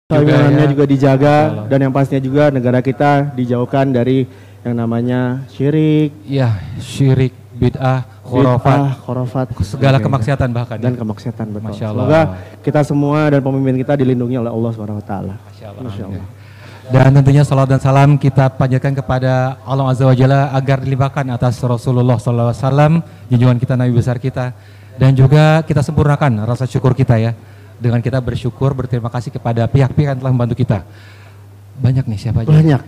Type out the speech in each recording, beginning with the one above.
Keamanannya juga dijaga dan yang pastinya juga negara kita dijauhkan dari yang namanya syirik. Iya, syirik, bid'ah, khurafat, segala kemaksiatan bahkan. Dan kemaksiatan, betul. Masya Allah. Semoga kita semua dan pemimpin kita dilindungi oleh Allah Subhanahu wa taala. Masya Allah. Dan tentunya salat dan salam kita panjatkan kepada Allah Azza wa Jalla agar dilimpahkan atas Rasulullah sallallahu alaihi wasallam, junjungan kita, nabi besar kita, dan juga kita sempurnakan rasa syukur kita ya. Dengan kita bersyukur, berterima kasih kepada pihak-pihak yang telah membantu kita. Banyak nih, siapa aja? Banyak.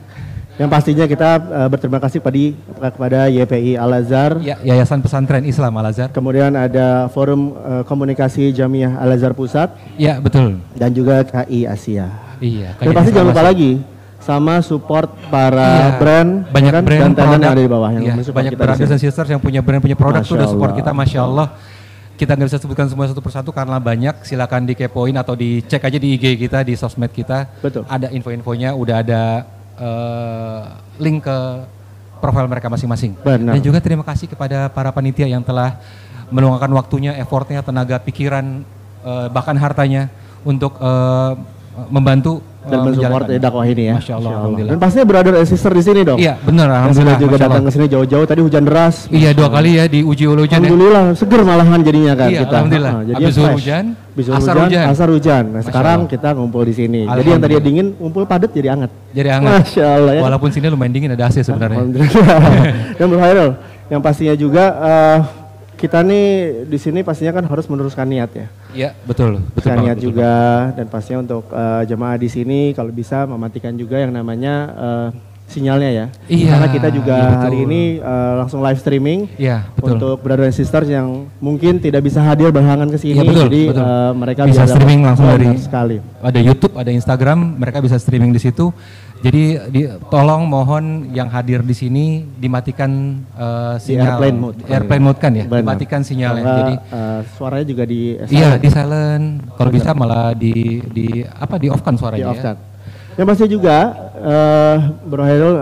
Yang pastinya kita berterima kasih kepada YPI Al-Azhar. Ya, Yayasan Pesantren Islam Al-Azhar. Kemudian ada Forum Komunikasi Jamiah Al-Azhar Pusat. Ya, betul. Dan juga KI Asia. Iya. Dan pasti jangan lupa lagi sama support para brand, banyak kan? brand, dan yang ada di bawah yang banyak brothers dan sisters yang punya brand, punya produk tuh udah support kita, Masya Allah. Kita nggak bisa sebutkan semua satu persatu karena banyak. Silakan dikepoin atau dicek aja di IG kita, di sosmed kita. Betul. Ada info-infonya, udah ada link ke profil mereka masing-masing. Dan juga terima kasih kepada para panitia yang telah meluangkan waktunya, effortnya, tenaga, pikiran, bahkan hartanya untuk membantu dan mensupport dakwah ini ya. Masya Allah, alhamdulillah. Dan pastinya brother and sister di sini dong. Iya, benar, alhamdulillah. Juga datang ke sini jauh-jauh, tadi hujan deras. Iya, 2 kali ya diuji oleh hujan. Alhamdulillah, seger malahan jadinya kan iya, kita. Alhamdulillah. Habis hujan, asar hujan. Nah, sekarang kita ngumpul di sini. Jadi yang tadi dingin, ngumpul padat jadi hangat. Jadi hangat. Masya Allah ya. Walaupun sini lumayan dingin, ada AC sebenarnya. Alhamdulillah. Dan Bro Hairul, yang pastinya juga kita nih di sini pastinya kan harus meneruskan niat ya. Iya, betul. Betul niat juga dan pastinya untuk jemaah di sini kalau bisa mematikan juga yang namanya sinyalnya ya. Iya. Karena kita juga hari ini langsung live streaming. Iya, betul. Untuk brother and sisters yang mungkin tidak bisa hadir berhalangan ke sini. Iya, betul, jadi betul. Mereka bisa streaming langsung dari sekali. Ada YouTube, ada Instagram, mereka bisa streaming di situ. Jadi tolong mohon yang hadir di sini dimatikan sinyal airplane mode kan ya. Benar. Dimatikan sinyalnya. Jadi suaranya juga di iya, di silent. Kalau bisa malah di off kan suaranya. Di off kan. Yang pasti juga Bro Hairul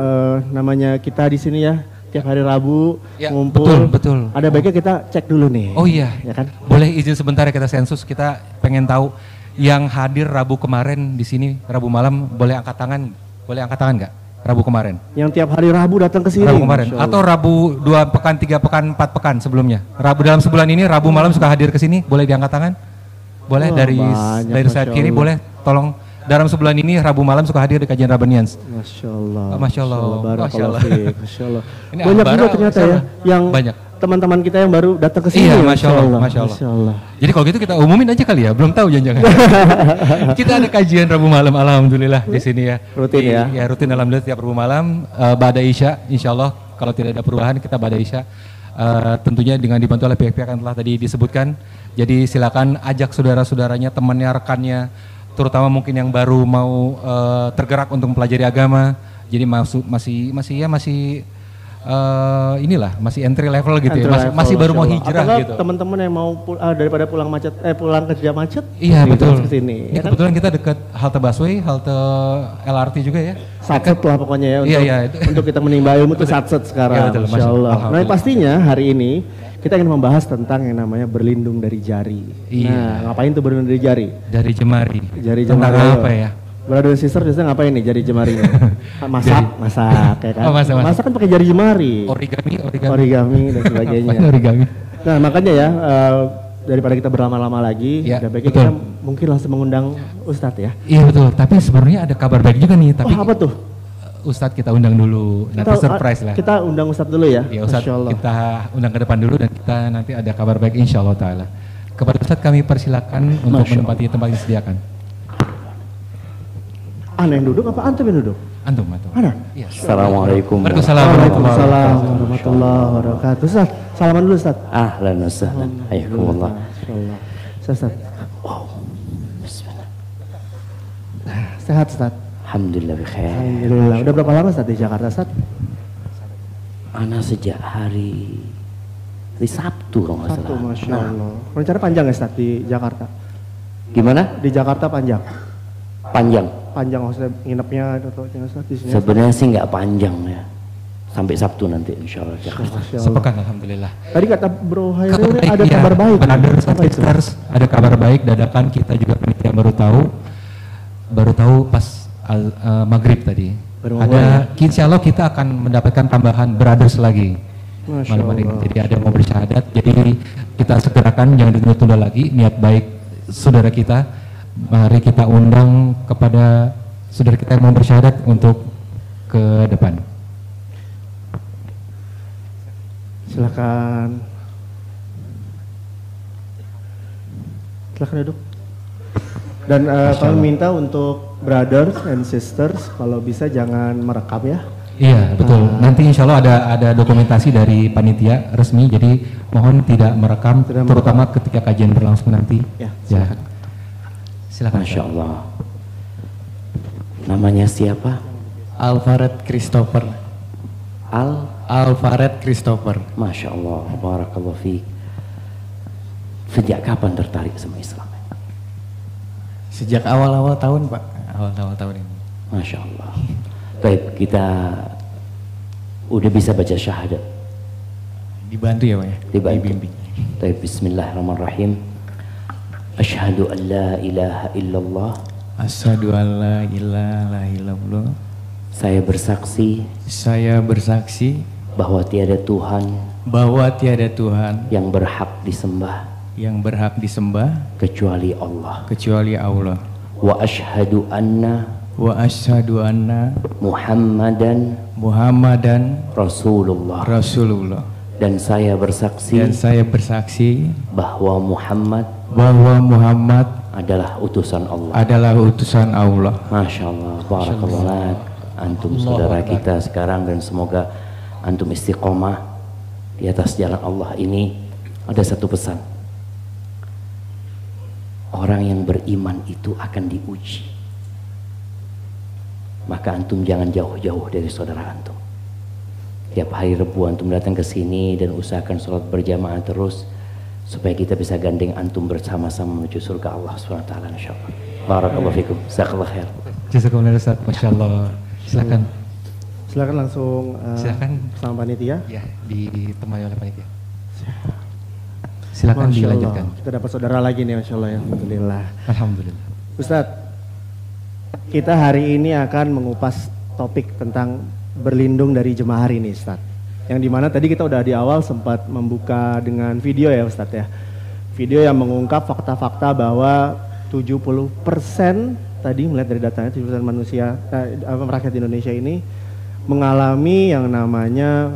namanya kita di sini ya tiap hari Rabu ya, ngumpul. Betul. Ada baiknya kita cek dulu nih. Oh iya. Ya kan? Boleh izin sebentar ya kita sensus, kita pengen tahu yang hadir Rabu kemarin di sini Rabu malam boleh angkat tangan. Boleh angkat tangan nggak? Rabu kemarin. Yang tiap hari Rabu datang ke sini. Rabu kemarin. Atau Rabu 2 pekan, 3 pekan, 4 pekan sebelumnya. Rabu dalam sebulan ini Rabu malam suka hadir ke sini. Boleh diangkat tangan? Boleh. Dari sayap kiri boleh. Tolong dalam sebulan ini Rabu malam suka hadir di kajian Rabbanians. Masya Allah. Masya Allah. Masya Allah. Masya Allah. Ini banyak juga ternyata ya. Yang banyak. Teman-teman kita yang baru datang ke sini. Iya, Masya Allah. Masya Allah. Jadi kalau gitu kita umumin aja kali ya. Belum tahu jangan-jangan. Kita ada kajian Rabu malam, alhamdulillah di sini ya. Rutin ya. Ya rutin alhamdulillah tiap Rabu malam. Ba'da Isya, insya Allah kalau tidak ada perubahan kita Ba'da Isya. Tentunya dengan dibantu oleh pihak-pihak yang telah tadi disebutkan. Jadi silakan ajak saudara-saudaranya, temannya, rekannya, terutama mungkin yang baru mau tergerak untuk mempelajari agama. Jadi masih entry level gitu ya, masih baru mau hijrah gitu. Teman-teman yang mau daripada pulang kerja macet, iya betul. Kesini. Ini kebetulan kita dekat halte busway, halte LRT juga ya. Satset lah pokoknya ya untuk kita menimba ilmu itu satset sekarang. Iya, Masya Allah. Nah pastinya hari ini kita ingin membahas tentang yang namanya berlindung dari jari. Iya. Nah ngapain tuh berlindung dari jari? Dari jemari. Tentang apa ya? Brother and sister biasanya ngapain nih jari jemari? masak ya kan? Masak kan pakai jari jemari. Origami dan sebagainya. Origami. Nah makanya ya daripada kita berlama-lama lagi, baiknya kita mungkin langsung mengundang Ustadz ya. Iya betul. Tapi sebenarnya ada kabar baik juga nih. Tapi apa tuh? Ustadz kita undang dulu. Nanti surprise lah. Kita undang Ustadz dulu ya. Iya Ustadz kita undang ke depan dulu dan kita nanti ada kabar baik insya Allah Taala. Kepada Ustadz kami persilakan untuk menempati tempat yang disediakan. Ana yang duduk apa antum yang duduk? Antum. Ana? Iya. Assalamualaikum. Waalaikumsalam warahmatullahi wabarakatuh. Ustaz, salaman dulu Ustaz. Ahlan wa sahlan. Hayakumullah. Masyaallah. Ustaz. Wow. Bismillah. Sehat Ustaz? Alhamdulillah bikhair. Alhamdulillah. Udah berapa lama Ustaz di Jakarta Ustaz? Ana sejak hari Sabtu kalau nggak salah. Sabtu, Masya Allah. Rencana panjang ya Ustaz di Jakarta? Gimana? Di Jakarta panjang? Panjang maksudnya nginepnya atau di sini? Sebenarnya sih nggak panjang ya, sampai Sabtu nanti insya Allah. Sepekan alhamdulillah. Tadi kata Bro Hairul ada kabar baik. Ada kabar baik dadakan kita juga panitia baru tahu baru tahu pas maghrib tadi. Ada, insya Allah kita akan mendapatkan tambahan brothers lagi malam hari ini. Jadi ada mau bersyahadat. Jadi kita segerakan, jangan ditunda lagi. Niat baik saudara kita, mari kita undang kepada saudara kita yang mau bersyahadat untuk ke depan. Silakan. Silakan duduk. Dan kami minta untuk brothers and sisters kalau bisa jangan merekam ya. Iya betul. Nanti insya Allah ada dokumentasi dari panitia resmi. Jadi mohon tidak merekam, terutama ketika kajian berlangsung nanti. Ya. Silakan. Silakan. Masya Allah. Namanya siapa? Alvared Christopher. Alvared Christopher. Masya Allah. Barakallahu fiik. Sejak kapan tertarik sama Islam? Sejak awal-awal tahun Pak, awal-awal tahun ini. Masya Allah. Baik, kita udah bisa baca syahadat. Dibantu ya Pak ya? Dibimbing. Baik, bismillahirrahmanirrahim. Asyhadu an la ilaha illallah. Asyhadu an la ilaha illallah. Saya bersaksi. Saya bersaksi. Bahwa tiada Tuhan. Bahwa tiada Tuhan. Yang berhak disembah. Yang berhak disembah kecuali Allah. Kecuali Allah. Wa asyhadu anna Muhammadan Rasulullah. Dan saya bersaksi bahwa Muhammad adalah utusan Allah. Masya Allah. Barakallah. Antum saudara kita sekarang, dan semoga antum istiqomah di atas jalan Allah ini. Ada satu pesan. Orang yang beriman itu akan diuji. Maka antum jangan jauh-jauh dari saudara antum. Tiap hari Rebu antum datang ke sini dan usahakan sholat berjamaah terus supaya kita bisa gandeng antum bersama-sama menuju surga Allah SWT, insyaallah. Barakallahu fikum. Jazakallahu khair. Jazakumullah Ustaz. Masyaallah. Silakan. Silakan langsung silakan sama panitia. Ya, ditemani oleh panitia. Silakan dilanjutkan. Kita dapat saudara lagi nih, Masya Allah ya. Alhamdulillah. Alhamdulillah. Ustadz, kita hari ini akan mengupas topik tentang berlindung dari jemaah hari ini, Ustadz. Yang dimana tadi kita udah di awal sempat membuka dengan video ya, Ustadz ya. Video yang mengungkap fakta-fakta bahwa 70% tadi melihat dari datanya 70% manusia, rakyat Indonesia ini mengalami yang namanya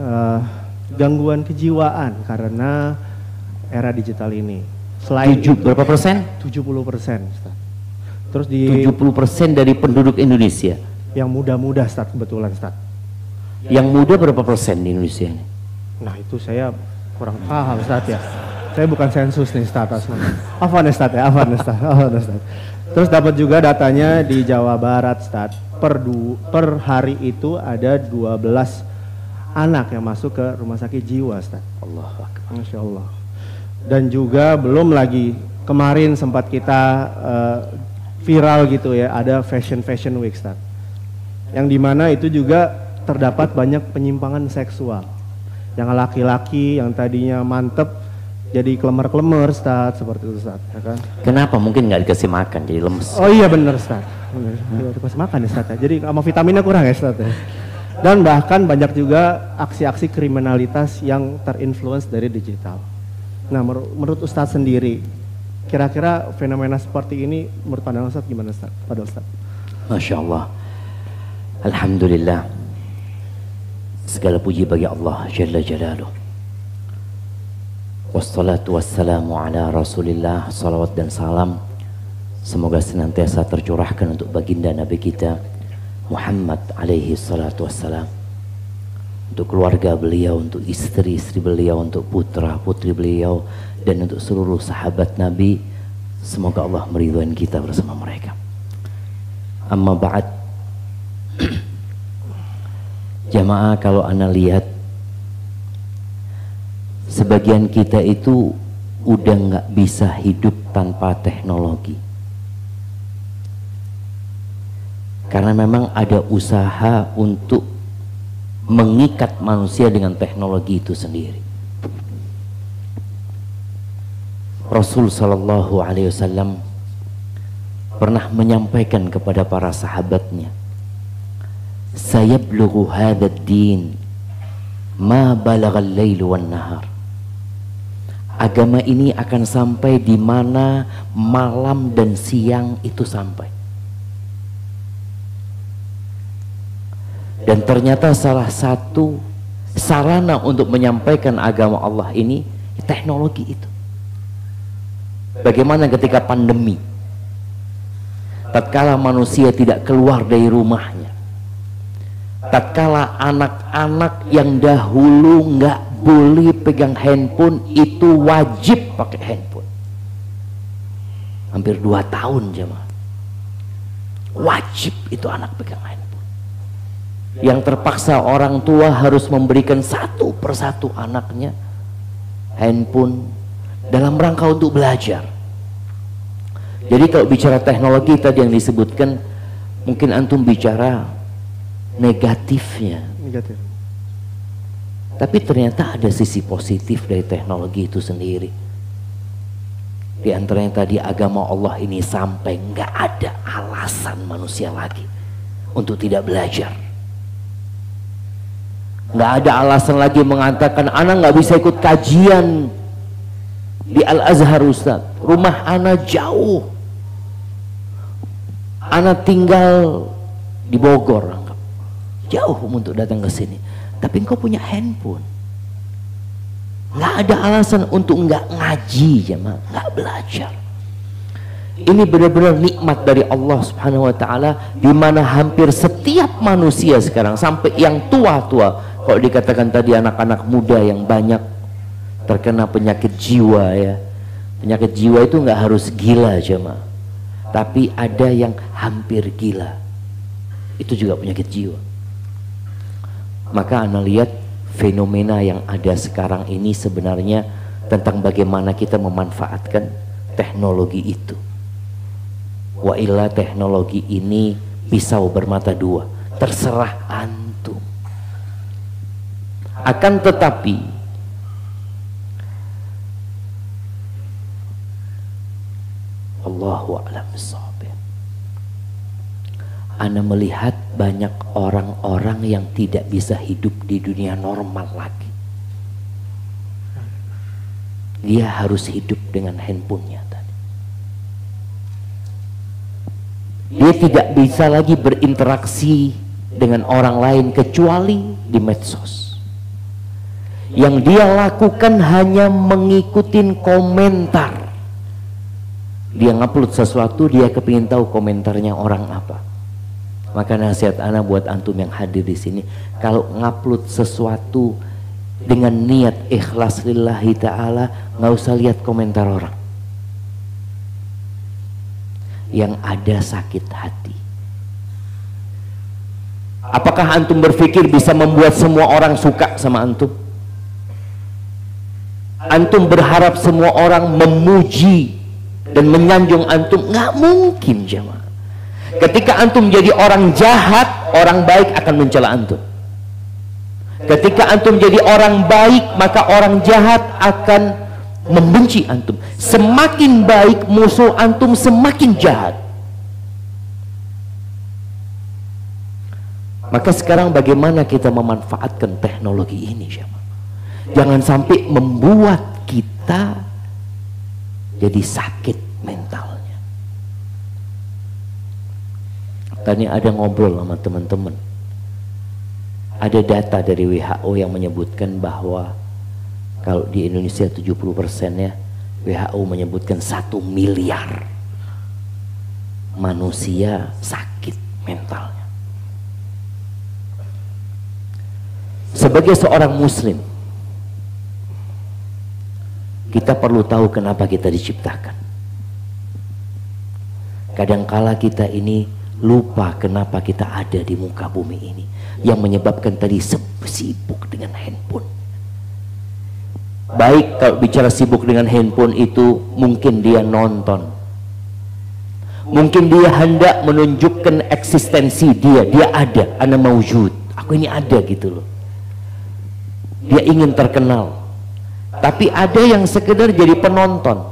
gangguan kejiwaan karena era digital ini. Selain berapa persen? 70%, Ustaz. Terus 70% dari penduduk Indonesia. Yang muda-muda, Ustaz, kebetulan, Ustaz. Yang muda berapa persen di Indonesia ini? Nah, itu saya kurang paham, Ustaz ya. Saya bukan sensus nih, Ustaz. Afwan, Ustaz ya, afwan, Ustaz. Terus dapat juga datanya di Jawa Barat, Ustaz. Per hari itu ada 12 anak yang masuk ke rumah sakit jiwa, Ustaz. Allahu Akbar. Masya Allah. Dan juga belum lagi kemarin sempat kita viral gitu ya, ada fashion week, Ustaz. Yang dimana itu juga terdapat banyak penyimpangan seksual. Yang laki-laki yang tadinya mantep jadi klemer-klemer, Ustaz, seperti itu, Ustaz, ya kan? Kenapa? Mungkin nggak dikasih makan jadi lemes. Oh iya benar, Ustaz. Dikasih makan ya, Ustaz ya. Jadi sama vitaminnya kurang ya, Ustaz ya. Dan bahkan banyak juga aksi-aksi kriminalitas yang terinfluence dari digital. Nah, menurut Ustadz sendiri, kira-kira fenomena seperti ini menurut pandangan Ustadz gimana, Ustadz? Pada Ustadz. Masya Allah. Alhamdulillah. Segala puji bagi Allah Jalla Jalaluh. Wassalatu wassalamu ala Rasulillah. Salawat dan salam semoga senantiasa tercurahkan untuk baginda Nabi kita Muhammad alaihi salatu wassalam, untuk keluarga beliau, untuk istri-istri beliau, untuk putra-putri beliau, dan untuk seluruh sahabat Nabi. Semoga Allah meridhai kita bersama mereka. Amma ba'd. Jamaah, kalau ana lihat sebagian kita itu udah nggak bisa hidup tanpa teknologi. Karena memang ada usaha untuk mengikat manusia dengan teknologi itu sendiri. Rasul sallallahu alaihi wasallam pernah menyampaikan kepada para sahabatnya, sayablughu hadzal din ma balagal lailu wan nahar. Agama ini akan sampai di mana malam dan siang itu sampai. Dan ternyata salah satu sarana untuk menyampaikan agama Allah ini teknologi itu. Bagaimana ketika pandemi, tatkala manusia tidak keluar dari rumahnya, tatkala anak-anak yang dahulu nggak boleh pegang handphone itu wajib pakai handphone. Hampir 2 tahun jemaah. Wajib itu anak pegang handphone. Yang terpaksa orang tua harus memberikan satu persatu anaknya handphone dalam rangka untuk belajar. Jadi kalau bicara teknologi tadi yang disebutkan, mungkin antum bicara negatifnya. Negatif. Tapi ternyata ada sisi positif dari teknologi itu sendiri. Di antaranya tadi agama Allah ini sampai nggak ada alasan manusia lagi untuk tidak belajar. Nggak ada alasan lagi mengatakan anak nggak bisa ikut kajian di Al-Azhar Ustaz. Rumah anak jauh. Anak tinggal di Bogor, jauh untuk datang ke sini. Tapi engkau punya handphone. Nggak ada alasan untuk nggak ngaji, jemaah, nggak belajar. Ini benar-benar nikmat dari Allah Subhanahu Wa Taala, di mana hampir setiap manusia sekarang, sampai yang tua-tua, kalau dikatakan tadi anak-anak muda yang banyak terkena penyakit jiwa ya. Penyakit jiwa itu nggak harus gila, jemaah, tapi ada yang hampir gila. Itu juga penyakit jiwa. Maka Anda lihat fenomena yang ada sekarang ini sebenarnya tentang bagaimana kita memanfaatkan teknologi itu. Wa illa teknologi ini pisau bermata dua, terserah antum. Akan tetapi Allahu a'lam bishawab. Ana melihat banyak orang-orang yang tidak bisa hidup di dunia normal lagi. Dia harus hidup dengan handphonenya tadi. Dia tidak bisa lagi berinteraksi dengan orang lain kecuali di medsos. Yang dia lakukan hanya mengikuti komentar. Dia ngupload sesuatu, dia kepingin tahu komentarnya orang apa. Maka nasihat ana buat antum yang hadir di sini, kalau ngupload sesuatu dengan niat ikhlas lillahi ta'ala, nggak usah lihat komentar orang. Yang ada sakit hati. Apakah antum berpikir bisa membuat semua orang suka sama antum? Antum berharap semua orang memuji dan menyanjung antum? Nggak mungkin, jemaah. Ketika antum jadi orang jahat, orang baik akan mencela antum. Ketika antum jadi orang baik, maka orang jahat akan membenci antum. Semakin baik musuh antum, semakin jahat. Maka sekarang bagaimana kita memanfaatkan teknologi ini, jemaah? Jangan sampai membuat kita jadi sakit mentalnya. Tadi ada ngobrol sama teman-teman. Ada data dari WHO yang menyebutkan bahwa kalau di Indonesia 70%-nya, WHO menyebutkan 1 miliar manusia sakit mentalnya. Sebagai seorang muslim, kita perlu tahu kenapa kita diciptakan. Kadangkala kita ini lupa kenapa kita ada di muka bumi ini, yang menyebabkan tadi sibuk dengan handphone. Baik kalau bicara sibuk dengan handphone itu, mungkin dia nonton, mungkin dia hendak menunjukkan eksistensi dia ada, ana maujud, aku ini ada gitu loh. Dia ingin terkenal. Tapi ada yang sekedar jadi penonton,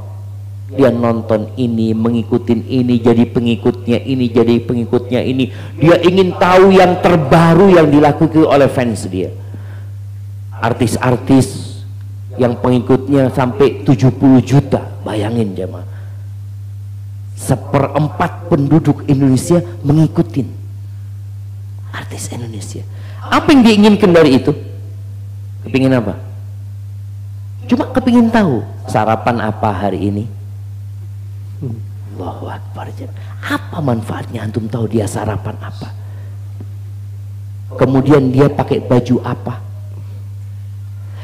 Dia nonton ini, mengikutin ini, jadi pengikutnya ini, jadi pengikutnya ini. Dia ingin tahu yang terbaru yang dilakukan oleh fans dia. Artis-artis yang pengikutnya sampai 70 juta, bayangin jemaah. 1/4 penduduk Indonesia mengikutin artis Indonesia. Apa yang diinginkan dari itu? Kepingin apa? Cuma kepingin tahu sarapan apa hari ini. Allahu Akbar. Apa manfaatnya antum tahu dia sarapan apa? Kemudian dia pakai baju apa?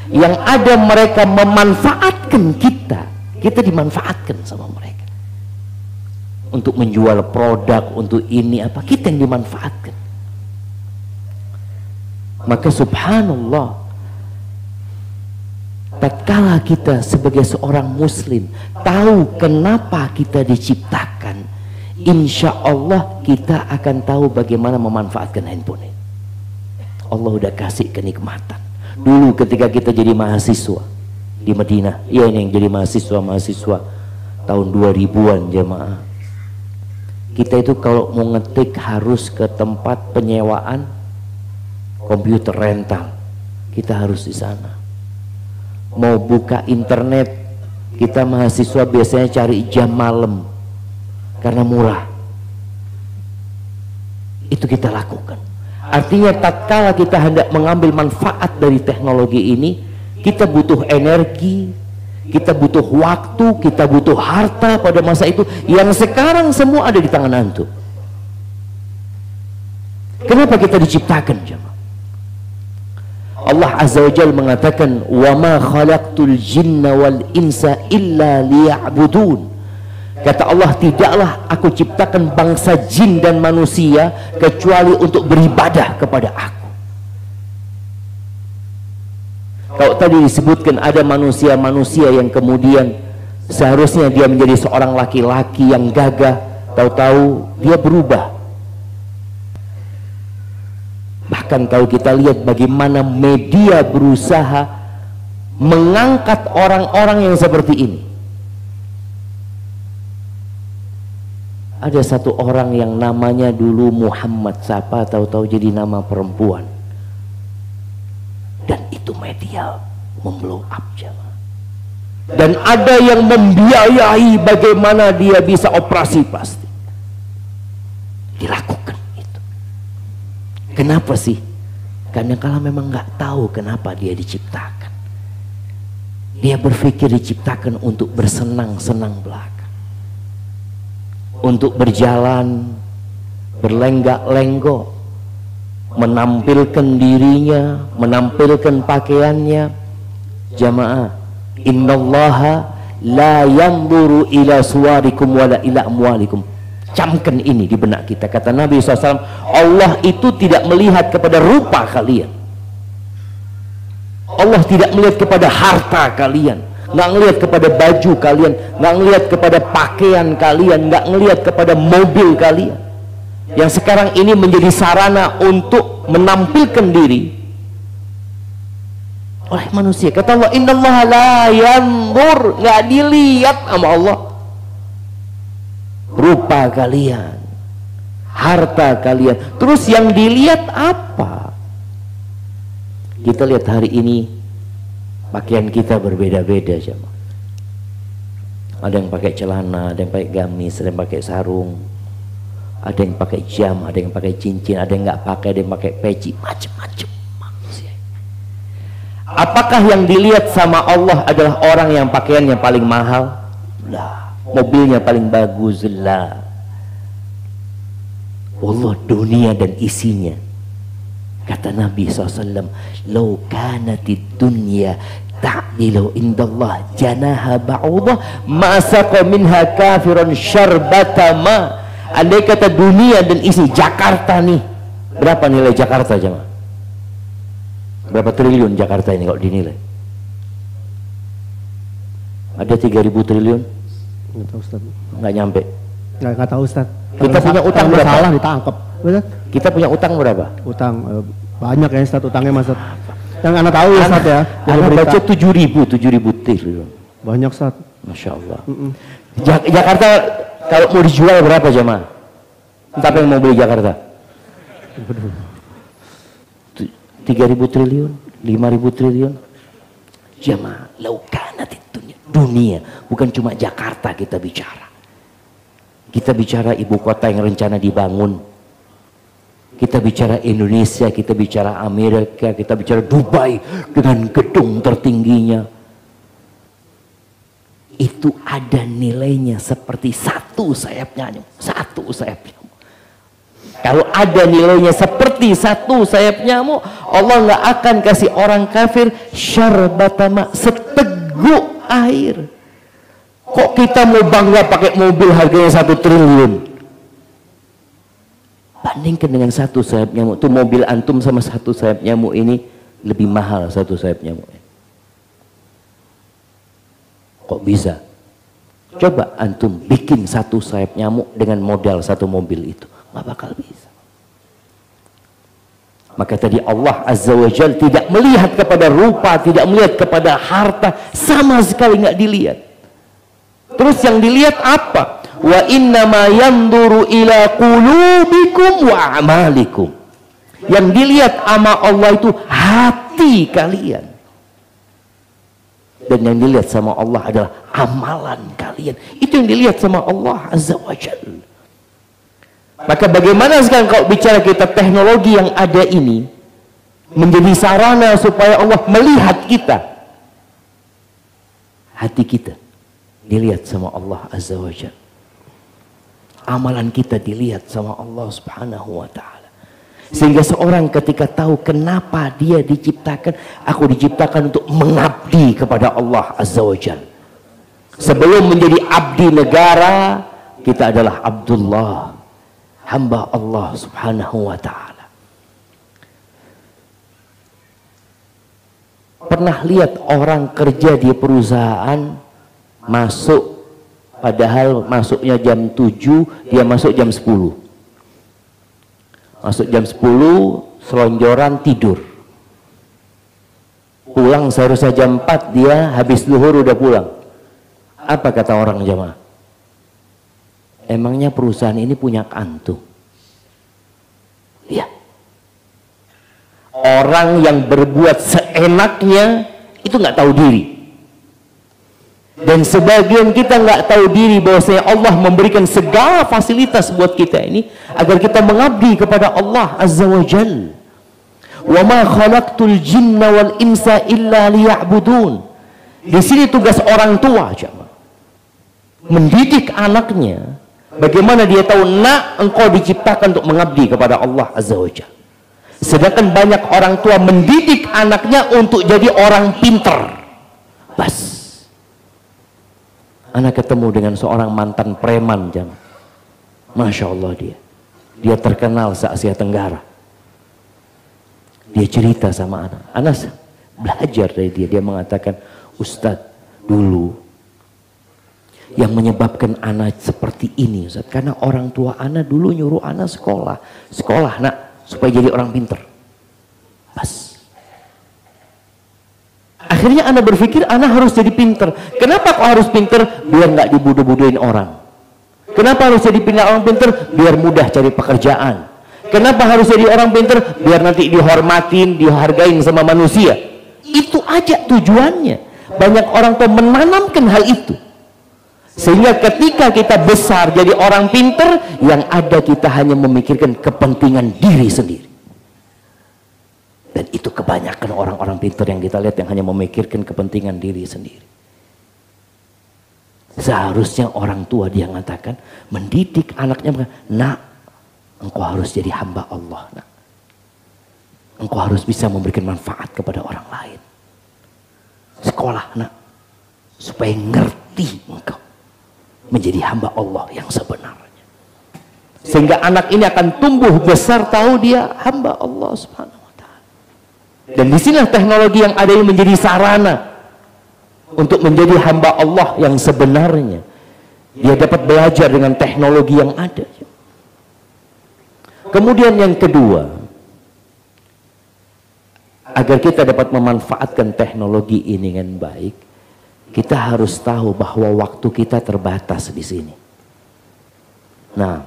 Yang ada mereka memanfaatkan kita, kita dimanfaatkan sama mereka. Untuk menjual produk, untuk ini apa, kita yang dimanfaatkan. Maka subhanallah, tatkala kita sebagai seorang muslim tahu kenapa kita diciptakan, insya Allah kita akan tahu bagaimana memanfaatkan handphone. Allah udah kasih kenikmatan. Dulu ketika kita jadi mahasiswa di Madinah, ya ini yang jadi mahasiswa tahun 2000-an jemaah, kita itu kalau mau ngetik harus ke tempat penyewaan komputer rental, kita harus di sana. Mau buka internet, kita mahasiswa biasanya cari jam malam karena murah. Itu kita lakukan. Artinya tatkala kita hendak mengambil manfaat dari teknologi ini, kita butuh energi, kita butuh waktu, kita butuh harta pada masa itu yang sekarang semua ada di tangan antum. Kenapa kita diciptakan jemaah? Allah Azza wa Jalla mengatakan, wa ma khalaqtul jinna wal insa illa liya'budun. Kata Allah, tidaklah aku ciptakan bangsa jin dan manusia kecuali untuk beribadah kepada aku. Kalau tadi disebutkan ada manusia-manusia yang kemudian seharusnya dia menjadi seorang laki-laki yang gagah, tahu-tahu dia berubah. Bahkan kalau kita lihat bagaimana media berusaha mengangkat orang-orang yang seperti ini. Ada satu orang yang namanya dulu Muhammad, siapa tahu-tahu jadi nama perempuan. Dan itu media memblow up jemaah. Dan ada yang membiayai bagaimana dia bisa operasi plastik. Dilakukan. Kenapa sih? Karena kalau memang nggak tahu kenapa dia diciptakan, dia berpikir diciptakan untuk bersenang-senang belaka, untuk berjalan berlenggak-lenggok, menampilkan dirinya, menampilkan pakaiannya. Jamaah, innallaha la yanzuru ila suwarikum wala ila amwalikum. Camkan ini di benak kita. Kata Nabi SAW, Allah itu tidak melihat kepada rupa kalian, Allah tidak melihat kepada harta kalian, nggak ngelihat kepada baju kalian, nggak ngelihat kepada pakaian kalian, nggak ngelihat kepada mobil kalian yang sekarang ini menjadi sarana untuk menampilkan diri oleh manusia. Kata Allah, innallaha la yanzur, nggak dilihat sama Allah rupa kalian, harta kalian. Terus yang dilihat apa? Kita lihat hari ini pakaian kita berbeda-beda jemaah. Ada yang pakai celana, ada yang pakai gamis, ada yang pakai sarung, ada yang pakai jam, ada yang pakai cincin, ada yang nggak pakai, ada yang pakai peci, macam-macam manusia. Apakah yang dilihat sama Allah adalah orang yang pakaiannya paling mahal? Lah. Mobilnya paling bagus lah. Allah, dunia dan isinya. Kata Nabi SAW, "Lau kanatid dunya ta'dilu indallah janaha ba'udah ma saqa minha kafiran syarbata ma." Andai kata dunia dan isi Jakarta nih, berapa nilai Jakarta jemaah? Berapa triliun Jakarta ini kalau dinilai? Ada 3.000 triliun? Nggak tahu Ustaz. Nggak nyampe. Nggak tahu Ustaz. Kita punya utang berapa? Salah ditangkap. Betul? Kita punya utang berapa? Utang banyak ya Ustaz, utangnya Mas. Yang anak tahu ya Ustaz ya. Anak baca 7.000 triliun. Banyak Ustaz. Masya Allah. Jakarta kalau mau dijual berapa jemaah? Siapa yang mau beli Jakarta? 3.000 triliun, 5.000 triliun. Jemaah, laukanat dunia, bukan cuma Jakarta kita bicara. Kita bicara ibu kota yang rencana dibangun. Kita bicara Indonesia, kita bicara Amerika, kita bicara Dubai dengan gedung tertingginya. Itu ada nilainya seperti satu sayapnya nyamuk. Satu sayap nyamuk. Kalau ada nilainya seperti satu sayap nyamuk, Allah nggak akan kasih orang kafir syarbatama, seteguk air. Kok kita mau bangga pakai mobil harganya 1 triliun? Bandingkan dengan satu sayap nyamuk. Tuh mobil antum sama satu sayap nyamuk ini lebih mahal satu sayap nyamuk. Kok bisa? Coba antum bikin satu sayap nyamuk dengan modal satu mobil itu. Nggak bakal bisa. Maka tadi Allah Azza wa Jalla tidak melihat kepada rupa, tidak melihat kepada harta, sama sekali nggak dilihat. Terus yang dilihat apa? Wa innama yanduru ila qulubikum wa amalikum. Yang dilihat sama Allah itu hati kalian. Dan yang dilihat sama Allah adalah amalan kalian. Itu yang dilihat sama Allah Azza wa Jalla. Maka bagaimana sekarang kalau bicara kita teknologi yang ada ini menjadi sarana supaya Allah melihat kita. Hati kita dilihat sama Allah Azza wa Jalla. Amalan kita dilihat sama Allah Subhanahu wa ta'ala. Sehingga seorang ketika tahu kenapa dia diciptakan, aku diciptakan untuk mengabdi kepada Allah Azza wa Jalla. Sebelum menjadi abdi negara, kita adalah Abdullah, hamba Allah Subhanahu wa ta'ala. Pernah lihat orang kerja di perusahaan masuk, padahal masuknya jam 7, dia masuk jam 10. Masuk jam 10, selonjoran tidur. Pulang seharusnya jam 4, dia habis zuhur udah pulang. Apa kata orang jamaah? Emangnya perusahaan ini punya antum? Ya. Orang yang berbuat seenaknya itu nggak tahu diri. Dan sebagian kita nggak tahu diri bahwasanya Allah memberikan segala fasilitas buat kita ini agar kita mengabdi kepada Allah Azza wa Jalla. Wa ma khalaqtul jinna wal insa illa liya'budun. Di sini tugas orang tua, jemaah. Mendidik anaknya. Bagaimana dia tahu, nak, engkau diciptakan untuk mengabdi kepada Allah Azza wa Jalla. Sedangkan banyak orang tua mendidik anaknya untuk jadi orang pinter. Bas. Anak ketemu dengan seorang mantan preman, jemaah. Masya Allah dia terkenal se-Asia Tenggara. Dia cerita sama anak. Anak belajar dari dia mengatakan, Ustadz, dulu yang menyebabkan anak seperti ini, Ustadz, karena orang tua anak dulu nyuruh anak sekolah nak, supaya jadi orang pinter. Pas. Akhirnya anak berpikir anak harus jadi pinter. Kenapa kok harus pinter? Biar nggak dibodoh-bodohin orang. Kenapa harus jadi orang pinter? Biar mudah cari pekerjaan. Kenapa harus jadi orang pinter? Biar nanti dihormatin, dihargain sama manusia. Itu aja tujuannya. Banyak orang tuh menanamkan hal itu. Sehingga ketika kita besar jadi orang pinter, yang ada kita hanya memikirkan kepentingan diri sendiri. Dan itu kebanyakan orang-orang pintar yang kita lihat yang hanya memikirkan kepentingan diri sendiri. Seharusnya orang tua dia mengatakan, mendidik anaknya, nak, engkau harus jadi hamba Allah, nak. Engkau harus bisa memberikan manfaat kepada orang lain. Sekolah, nak, supaya ngerti engkau menjadi hamba Allah yang sebenarnya. Sehingga anak ini akan tumbuh besar tahu dia hamba Allah Subhanahu. Dan disinilah teknologi yang ada ini menjadi sarana untuk menjadi hamba Allah yang sebenarnya. Dia dapat belajar dengan teknologi yang ada. Kemudian yang kedua, agar kita dapat memanfaatkan teknologi ini dengan baik, Kita harus tahu bahwa waktu kita terbatas di sini. Nah,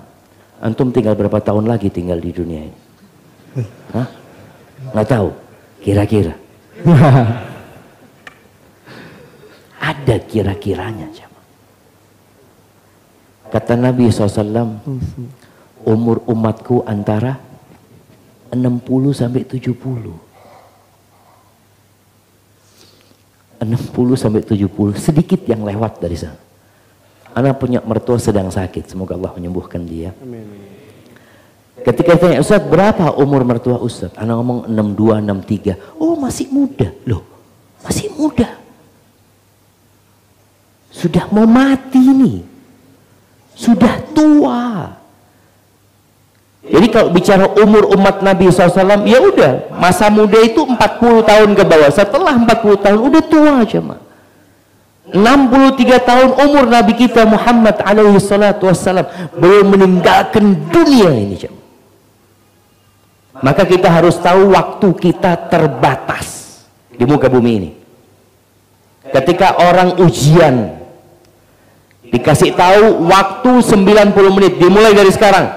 antum tinggal berapa tahun lagi tinggal di dunia ini? Hah? Nggak tahu, kira-kira. Ada kira-kiranya. Kata Nabi SAW, umur umatku antara 60 sampai 70. 60 sampai 70, sedikit yang lewat dari sana. Anak punya mertua sedang sakit, semoga Allah menyembuhkan dia. Amin. Ketika tanya, Ustaz berapa umur mertua Ustaz? Anak ngomong 62, 63. Oh masih muda. Loh, masih muda. Sudah mau mati nih. Sudah tua. Jadi kalau bicara umur umat Nabi SAW, ya udah, masa muda itu 40 tahun ke bawah. Setelah 40 tahun udah tua aja, Mak. 63 tahun umur Nabi kita Muhammad alaihi salatu wassalam belum meninggalkan dunia ini, jemaah. Maka kita harus tahu waktu kita terbatas di muka bumi ini. Ketika orang ujian dikasih tahu waktu 90 menit dimulai dari sekarang,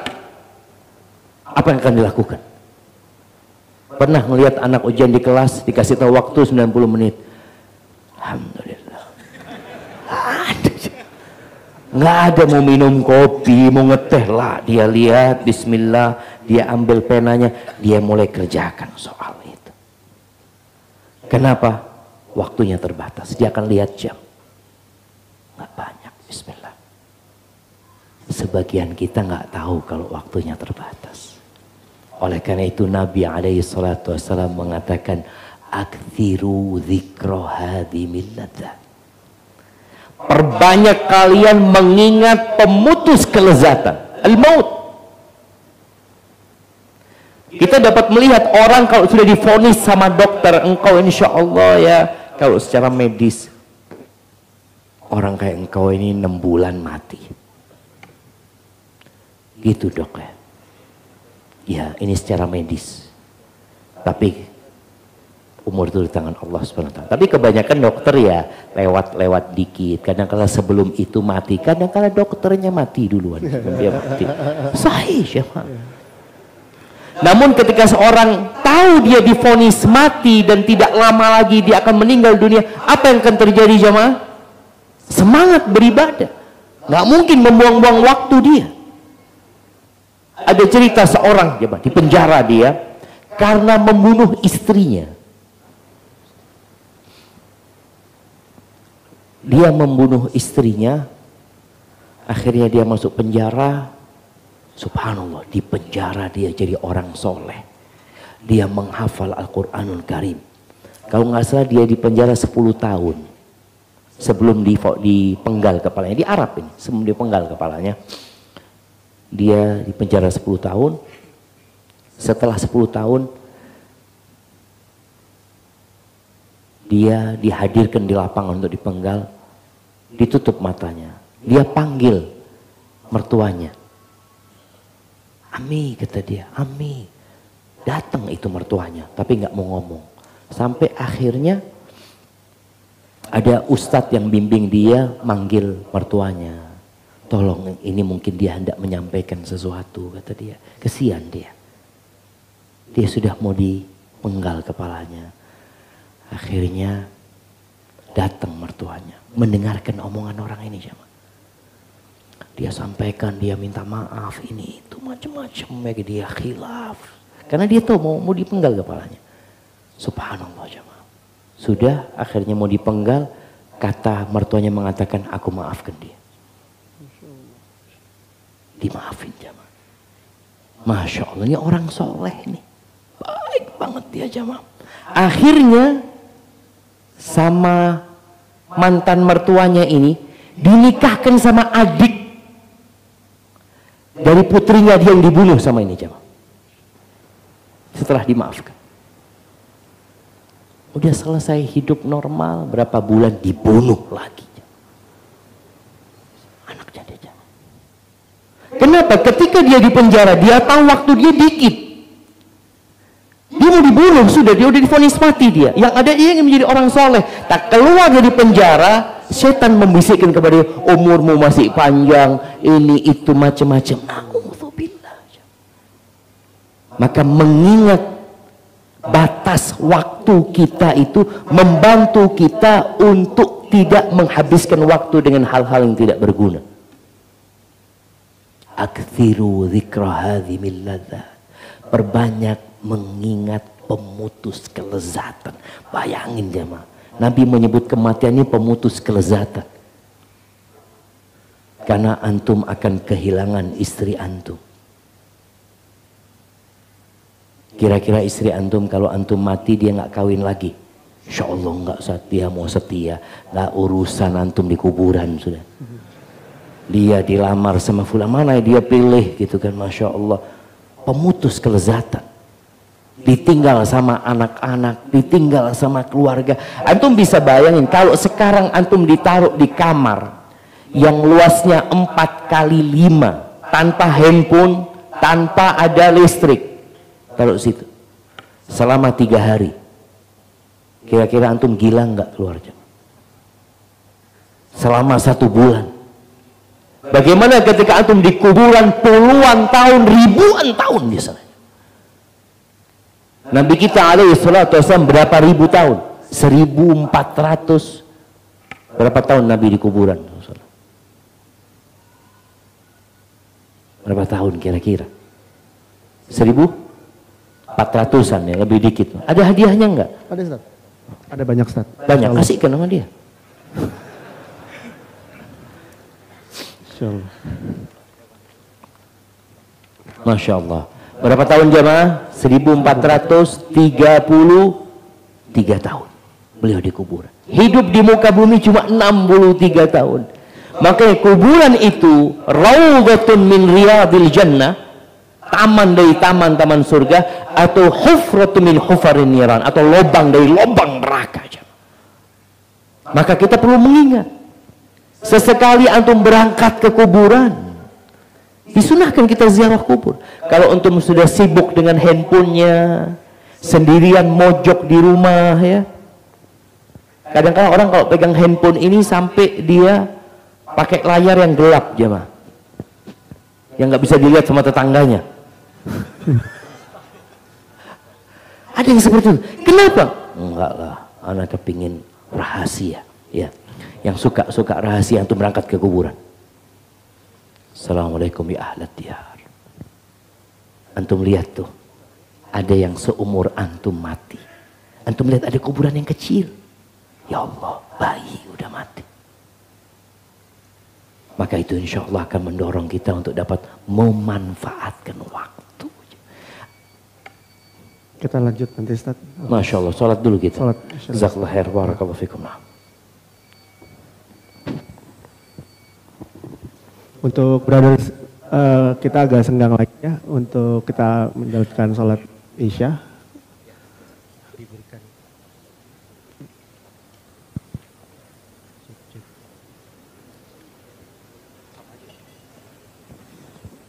apa yang akan dilakukan? Pernah melihat anak ujian di kelas dikasih tahu waktu 90 menit? Alhamdulillah. Nggak ada mau minum kopi, mau ngeteh lah. Dia lihat, bismillah, dia ambil penanya, dia mulai kerjakan soal itu. Kenapa? Waktunya terbatas. Dia akan lihat jam. Nggak banyak, bismillah. Sebagian kita nggak tahu kalau waktunya terbatas. Oleh karena itu Nabi SAW mengatakan, aktsiru dzikra hadhimil ladzat. Perbanyak kalian mengingat pemutus kelezatan, al-maut. Kita dapat melihat orang kalau sudah divonis sama dokter, engkau insya Allah ya, kalau secara medis, orang kayak engkau ini 6 bulan mati. Gitu dok ya. Ya ini secara medis. Tapi umur itu di tangan Allah SWT. Tapi kebanyakan dokter ya lewat dikit. Kadang-kala sebelum itu mati. Kadang-kala dokternya mati duluan. Dia mati. Sahih ya. Namun ketika seorang tahu dia divonis mati dan tidak lama lagi dia akan meninggal dunia, apa yang akan terjadi jemaah? Semangat beribadah. Nggak mungkin membuang-buang waktu dia. Ada cerita seorang jemaah di penjara dia karena membunuh istrinya. Dia membunuh istrinya, akhirnya dia masuk penjara. Subhanallah, di penjara dia jadi orang soleh. Dia menghafal Al-Quranul Karim. Kalau nggak salah dia di penjara 10 tahun sebelum dipenggal kepalanya. Di Arab ini, sebelum dipenggal kepalanya. Dia di penjara 10 tahun. Setelah 10 tahun dia dihadirkan di lapangan untuk dipenggal, ditutup matanya, dia panggil mertuanya, Ami, kata dia, Ami. Datang itu mertuanya, tapi nggak mau ngomong. Sampai akhirnya ada ustadz yang bimbing dia, manggil mertuanya, tolong, ini mungkin dia hendak menyampaikan sesuatu, kata dia. Kesian dia sudah mau dipenggal kepalanya. Akhirnya datang mertuanya, mendengarkan omongan orang ini, jemaah. Dia sampaikan, dia minta maaf, ini itu macam-macam, dia khilaf. Karena dia tahu mau dipenggal kepalanya. Subhanallah jemaah. Sudah akhirnya mau dipenggal, kata mertuanya mengatakan, aku maafkan dia. Dimaafin jemaah. Masya Allah, ini orang soleh nih. Baik banget dia jemaah. Akhirnya sama mantan mertuanya ini dinikahkan sama adik dari putrinya dia yang dibunuh sama ini jemaah. Setelah dimaafkan, udah selesai hidup normal, berapa bulan dibunuh lagi anaknya dia jemaah. Kenapa? Ketika dia di penjara dia tahu waktu dia dikit. Dia mau dibunuh, sudah dia udah divonis mati dia. Yang ada dia ingin menjadi orang soleh. Tak keluar dari penjara, setan membisikkan kepada dia, umurmu masih panjang, ini itu macam-macam. Na'udzubillah. Maka mengingat batas waktu kita itu membantu kita untuk tidak menghabiskan waktu dengan hal-hal yang tidak berguna. Aktsiru dzikra hadhimil ladzat. Perbanyak mengingat pemutus kelezatan. Bayangin jemaah, Nabi menyebut kematian ini pemutus kelezatan. Karena antum akan kehilangan istri antum. Kira-kira istri antum kalau antum mati dia nggak kawin lagi, insya Allah nggak setia, mau setia, nggak urusan antum di kuburan sudah. Dia dilamar sama fulan, mana dia pilih gitu kan, masya Allah. Pemutus kelezatan. Ditinggal sama anak-anak, ditinggal sama keluarga. Antum bisa bayangin kalau sekarang antum ditaruh di kamar yang luasnya 4 kali 5, tanpa handphone, tanpa ada listrik, taruh situ selama 3 hari. Kira-kira antum gila nggak keluar? Selama 1 bulan. Bagaimana ketika antum di kuburan puluhan tahun, ribuan tahun di sana? Nabi kita alaihi salatu wasallam berapa ribu tahun? 1400 berapa tahun Nabi di kuburan? Berapa tahun kira-kira? 1400-an ya, lebih dikit. Ada hadiahnya enggak? Ada Ustaz. Ada banyak Ustaz. Banyak, kasihkan sama dia. Insyaallah. Masya Allah. Berapa tahun jamaah? 1433 tahun beliau di kuburan. Hidup di muka bumi cuma 63 tahun. Makanya kuburan itu raudhatun min riyadil jannah, taman dari taman-taman surga, atau hufratun min hufarin niran, atau lubang dari lubang neraka. Maka kita perlu mengingat, sesekali antum berangkat ke kuburan, disunahkan kita ziarah kubur. Kalau antum sudah sibuk dengan handphonenya, sendirian mojok di rumah ya. Kadang-kadang orang kalau pegang handphone ini sampai dia pakai layar yang gelap jemaah, yang nggak bisa dilihat sama tetangganya. Ada yang seperti itu. Kenapa? Enggak lah, anak kepingin rahasia ya. Yang suka rahasia antum berangkat ke kuburan. Assalamualaikum ya ahlat diyar. Antum lihat tuh, ada yang seumur antum mati. Antum lihat ada kuburan yang kecil. Ya Allah, bayi udah mati. Maka itu insya Allah akan mendorong kita untuk dapat memanfaatkan waktu. Kita lanjut nanti Ustaz. Masya Allah, sholat dulu kita. Sholat. Jazakallah khair, barakallahu fikum. Untuk brothers, kita agak senggang lagi ya untuk kita menjalankan sholat Isya.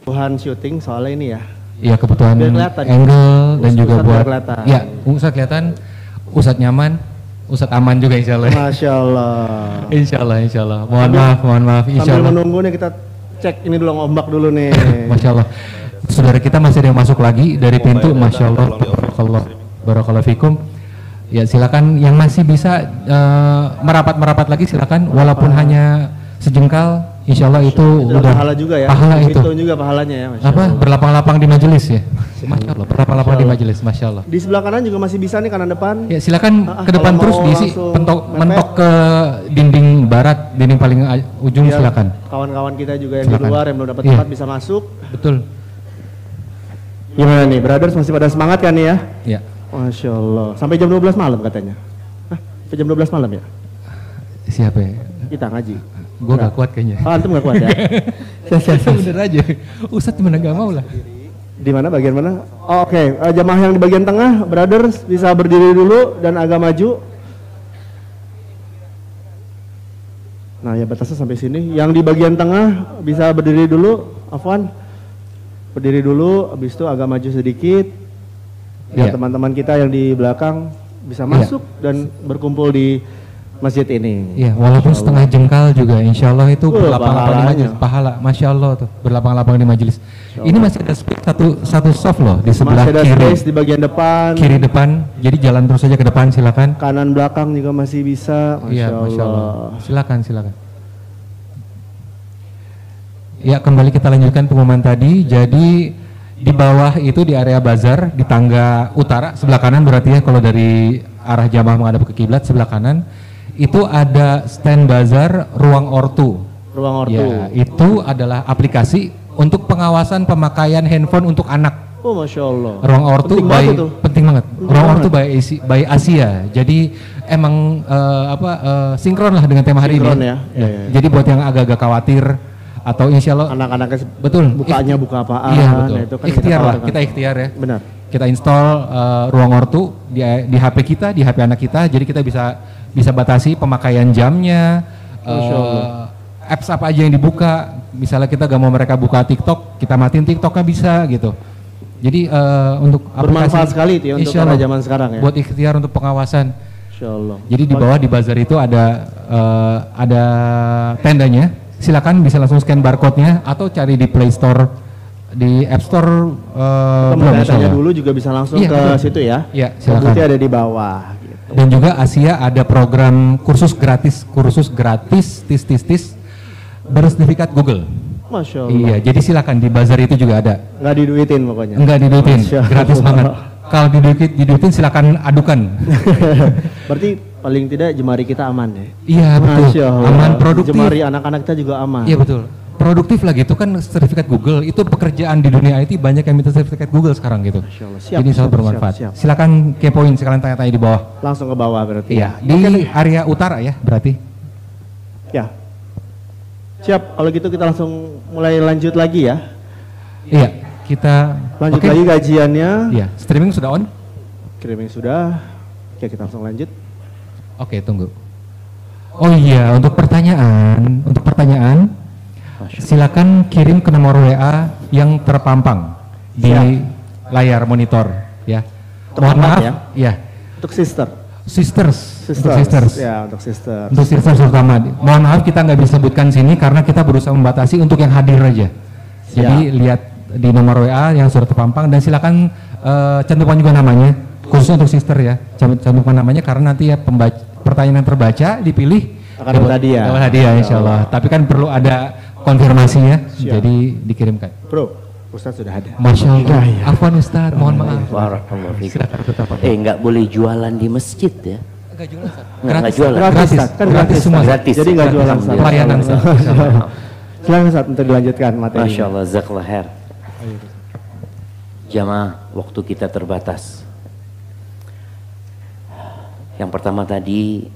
Kebutuhan syuting soalnya ini ya. Iya, kebutuhan Biar kelihatan. angle dan juga Ustadz buat biar kelihatan. ya, Ustadz kelihatan, Ustadz nyaman, Ustadz aman juga insya Allah. Masya Allah. Insya Allah. Mohon maaf, insya Sambil Allah. menunggu nih kita cek ini dulu, ombak dulu nih. Masya Allah. Saudara kita masih ada yang masuk lagi dari pintu. Masya Allah. Barakallahu fikum. Ya silakan yang masih bisa merapat lagi silakan, walaupun hanya sejengkal. Insya Allah itu udah pahala juga ya. Pahala itu. Hitung juga pahalanya ya. Masya Apa? Allah. Berlapang-lapang di majelis ya. Masya Allah. Berlapang-lapang di majelis. Masya Allah. Di sebelah kanan juga masih bisa nih, kanan depan. Ya silakan ke depan kalau terus mau diisi, langsung mentok ke dinding barat, dinding paling ujung Biar silakan. Kawan-kawan kita juga yang di Silakan. luar yang belum dapat Iya. tempat bisa masuk. Betul. Gimana nih, brothers masih pada semangat kan nih ya? Ya. Masya Allah. Sampai jam 12 malam katanya. Hah? Sampai jam 12 malam ya? Siapa ya? Kita ngaji. Gue gak kuat kayaknya. Oh, antum gak kuat ya? Bener aja. Ustadz gimana gak mau lah. Di mana, bagian mana? Oh, oke. Jamaah yang di bagian tengah, brothers bisa berdiri dulu dan agak maju. Nah ya batasnya sampai sini. Yang di bagian tengah bisa berdiri dulu, Afwan. Berdiri dulu, habis itu agak maju sedikit. biar Iya. teman-teman kita yang di belakang bisa masuk dan berkumpul di masjid ini. Iya, walaupun Masya setengah jengkal juga, insya Allah itu berlapang-lapang di pahalanya. majelis. Pahala, masya Allah tuh, berlapang-lapang di majelis. Ini masih ada space satu soft loh di sebelah Masih ada kiri, space di bagian depan, kiri depan. Jadi jalan terus saja ke depan, silakan. kanan belakang juga masih bisa. Iya, Masya masya Allah. Allah. Silakan. Ya, kembali kita lanjutkan pengumuman tadi. Jadi di bawah itu di area bazar di tangga utara sebelah kanan berarti ya, kalau dari arah jamaah menghadap ke kiblat sebelah kanan itu ada stand bazar ruang ortu. Ruang ortu. Ya, itu adalah aplikasi untuk pengawasan pemakaian handphone untuk anak. Oh, Masya Allah. Ruang ortu Penting banget by itu. penting banget. Penting Ruang banget. ortu by Asia. Jadi emang sinkron lah dengan tema hari Sinkron ini. ya. Iya, iya. Jadi buat yang agak-agak khawatir atau insya Allah Anak-anaknya betul bukanya buka apaan. Iya betul. Nah, itu kan Ikhtiar lah, tawarkan. kita ikhtiar ya. Benar. Kita install ruang ortu di HP kita, di HP anak kita. Jadi kita bisa batasi pemakaian jamnya. Masya Allah. Apps apa aja yang dibuka. Misalnya kita gak mau mereka buka TikTok, kita matiin TikToknya bisa gitu. Jadi untuk Bermanfaat sekali itu ya untuk Insya era Allah, zaman sekarang ya. buat ikhtiar untuk pengawasan. Masya Allah. Jadi di bawah di bazar itu ada tendanya. Silakan bisa langsung scan barcode-nya atau cari di Play Store, di App Store. belum, insya Tanya Allah. dulu juga bisa langsung Iya, ke betul. situ ya. Iya, silakan. Bukti ada di bawah. Gitu. Dan juga Asia ada program kursus gratis tis bersertifikat Google. Masya Allah. Iya, jadi silakan di bazar itu juga ada. Nggak diduitin pokoknya. Enggak diduitin, Masya gratis Allah. banget. Kalau diduitin silakan adukan. Berarti paling tidak jemari kita aman ya. Iya betul. Masya Allah. Aman, produktif. Jemari anak-anak kita juga aman. Iya betul. Produktif lagi itu kan sertifikat Google. Itu pekerjaan di dunia IT banyak yang minta sertifikat Google sekarang gitu. Masya Allah. Siap, Jadi sangat siap, bermanfaat. siap. Silakan kepoin, sekalian tanya-tanya di bawah. Langsung ke bawah berarti. Iya, di area utara ya berarti. Ya. Siap, kalau gitu kita langsung mulai lanjut lagi ya. Iya, kita Lanjut oke. lagi kajiannya. Iya, streaming sudah on? Kiriming sudah. Oke, kita langsung lanjut. Oke, tunggu. Oh iya, untuk pertanyaan, silakan kirim ke nomor WA yang terpampang di layar monitor ya. Mohon maaf ya. Untuk sister. Sisters. Untuk sisters. Ya, untuk sister. Untuk sisters terutama. Mohon maaf kita nggak bisa sebutkan sini karena kita berusaha membatasi untuk yang hadir aja. Jadi lihat di nomor WA yang sudah terpampang dan silakan cantumkan juga namanya, khusus untuk sister ya. Cantumkan namanya karena nanti ya pertanyaan yang terbaca dipilih Akan dapat hadiah. Dapat hadiah insya Allah. Tapi kan perlu ada konfirmasi ya. Jadi dikirimkan. Bro, Ustadz sudah ada. Masya Allah. Afwan Ustadz, mohon maaf. Barakallahu fikum. Nggak boleh jualan di masjid ya. Enggak jualan Ustadz. Nggak jualan. Gratis, Ustaz. Kan gratis semua. Gratis. Jadi nggak jualan, Ustaz. Pelayanan Ustadz. Silakan Ustadz untuk dilanjutkan materi. Masya Allah, jazakallah khair. Jamaah, waktu kita terbatas. Yang pertama tadi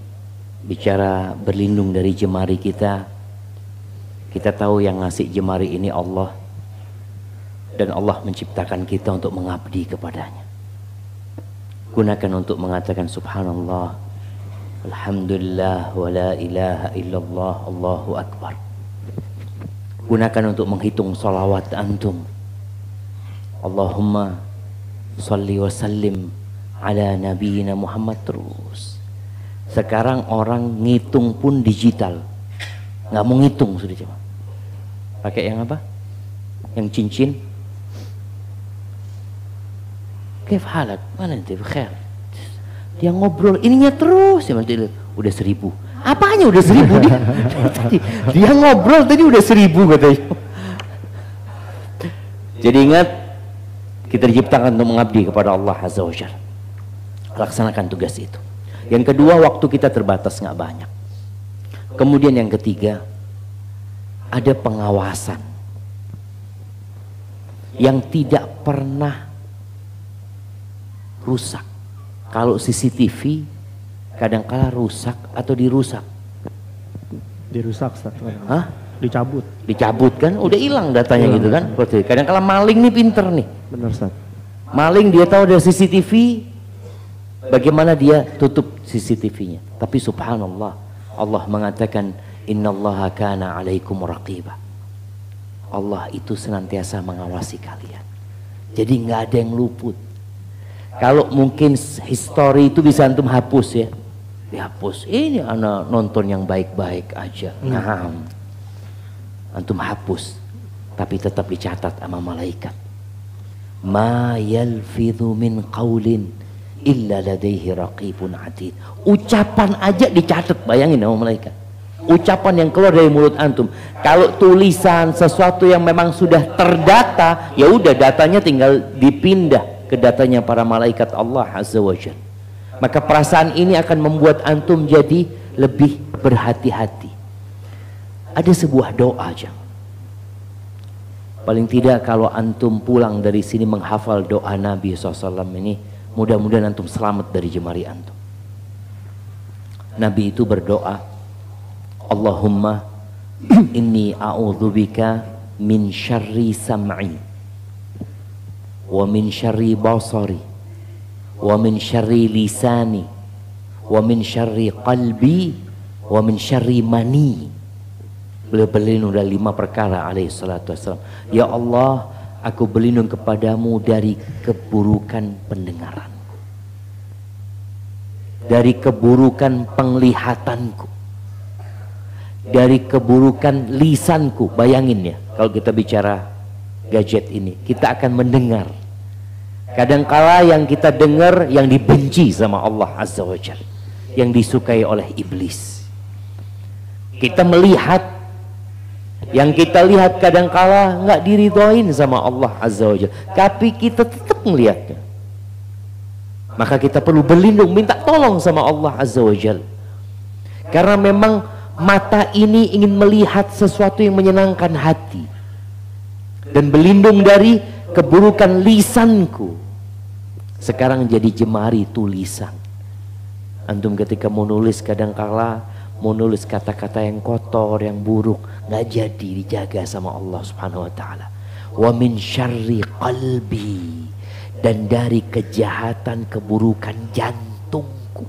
bicara berlindung dari jemari kita. Kita tahu yang ngasih jemari ini Allah. Dan Allah menciptakan kita untuk mengabdi kepadanya. Gunakan untuk mengatakan subhanallah, alhamdulillah, wa la ilaha illallah, Allahu akbar. Gunakan untuk menghitung salawat antum. Allahumma salli wa sallim ala nabiyina Muhammad terus. Sekarang orang ngitung pun digital. Nggak mau ngitung sudah cuma. Pakai yang apa? Yang cincin. Kif halak? Mana nanti? Khair. Dia ngobrol ininya terus ya nanti udah 1000. Apanya udah 1000 dia? Dia ngobrol tadi udah 1000 katanya. Jadi ingat, kita diciptakan untuk mengabdi kepada Allah Azza wa Jalla. Laksanakan tugas itu. Yang kedua, waktu kita terbatas nggak banyak. Kemudian yang ketiga, ada pengawasan yang tidak pernah rusak. Kalau CCTV kadangkala rusak atau dirusak. Dirusak, Ustaz. Hah? Dicabut. Dicabut kan? Udah hilang datanya gitu kan? Kadangkala maling nih pinter nih. Benar, Ustaz. Maling dia tahu ada CCTV, bagaimana dia tutup CCTV-nya. Tapi subhanallah, Allah mengatakan innallaha kana alaikum raqiba. Allah itu senantiasa mengawasi kalian. Jadi nggak ada yang luput. Kalau mungkin history itu bisa antum hapus ya. Dihapus. Ini anak nonton yang baik-baik aja. Nah, antum hapus. Tapi tetap dicatat sama malaikat. Ma yalfidhu min qawlin illa ladaihi raqibun atid. Ucapan aja dicatat, bayangin sama malaikat. Ucapan yang keluar dari mulut antum. Kalau tulisan sesuatu yang memang sudah terdata, ya udah datanya tinggal dipindah ke datanya para malaikat Allah Azza wa Jalla. Maka perasaan ini akan membuat antum jadi lebih berhati-hati. Ada sebuah doa aja. Paling tidak kalau antum pulang dari sini menghafal doa Nabi SAW ini, mudah-mudahan antum selamat dari jemari antum. Nabi itu berdoa, Allahumma inni a'udzubika min syarri sam'i wa min syarri basari wa min syarri lisani wa min syarri qalbi wa min syarri mani. Beliau berlindung dari 5 perkara alaihi salatu wassalam. Ya Allah, aku berlindung kepadamu dari keburukan pendengaranku, dari keburukan penglihatanku, dari keburukan lisanku. Bayangin ya, kalau kita bicara gadget ini, kita akan mendengar. Kadangkala yang kita dengar yang dibenci sama Allah Azza wa Jalla, yang disukai oleh iblis. Kita melihat yang kita lihat kadangkala nggak diridhoin sama Allah Azza wa Jalla, tapi kita tetap melihatnya. Maka kita perlu berlindung, minta tolong sama Allah Azza wa Jalla. Karena memang mata ini ingin melihat sesuatu yang menyenangkan hati. Dan berlindung dari keburukan lisanku. Sekarang jadi jemari tulisan. Antum ketika menulis kadangkala mau nulis kata-kata yang kotor, yang buruk, nggak jadi dijaga sama Allah Subhanahu wa taala. Wa min syarri qalbi, dan dari kejahatan keburukan jantungku.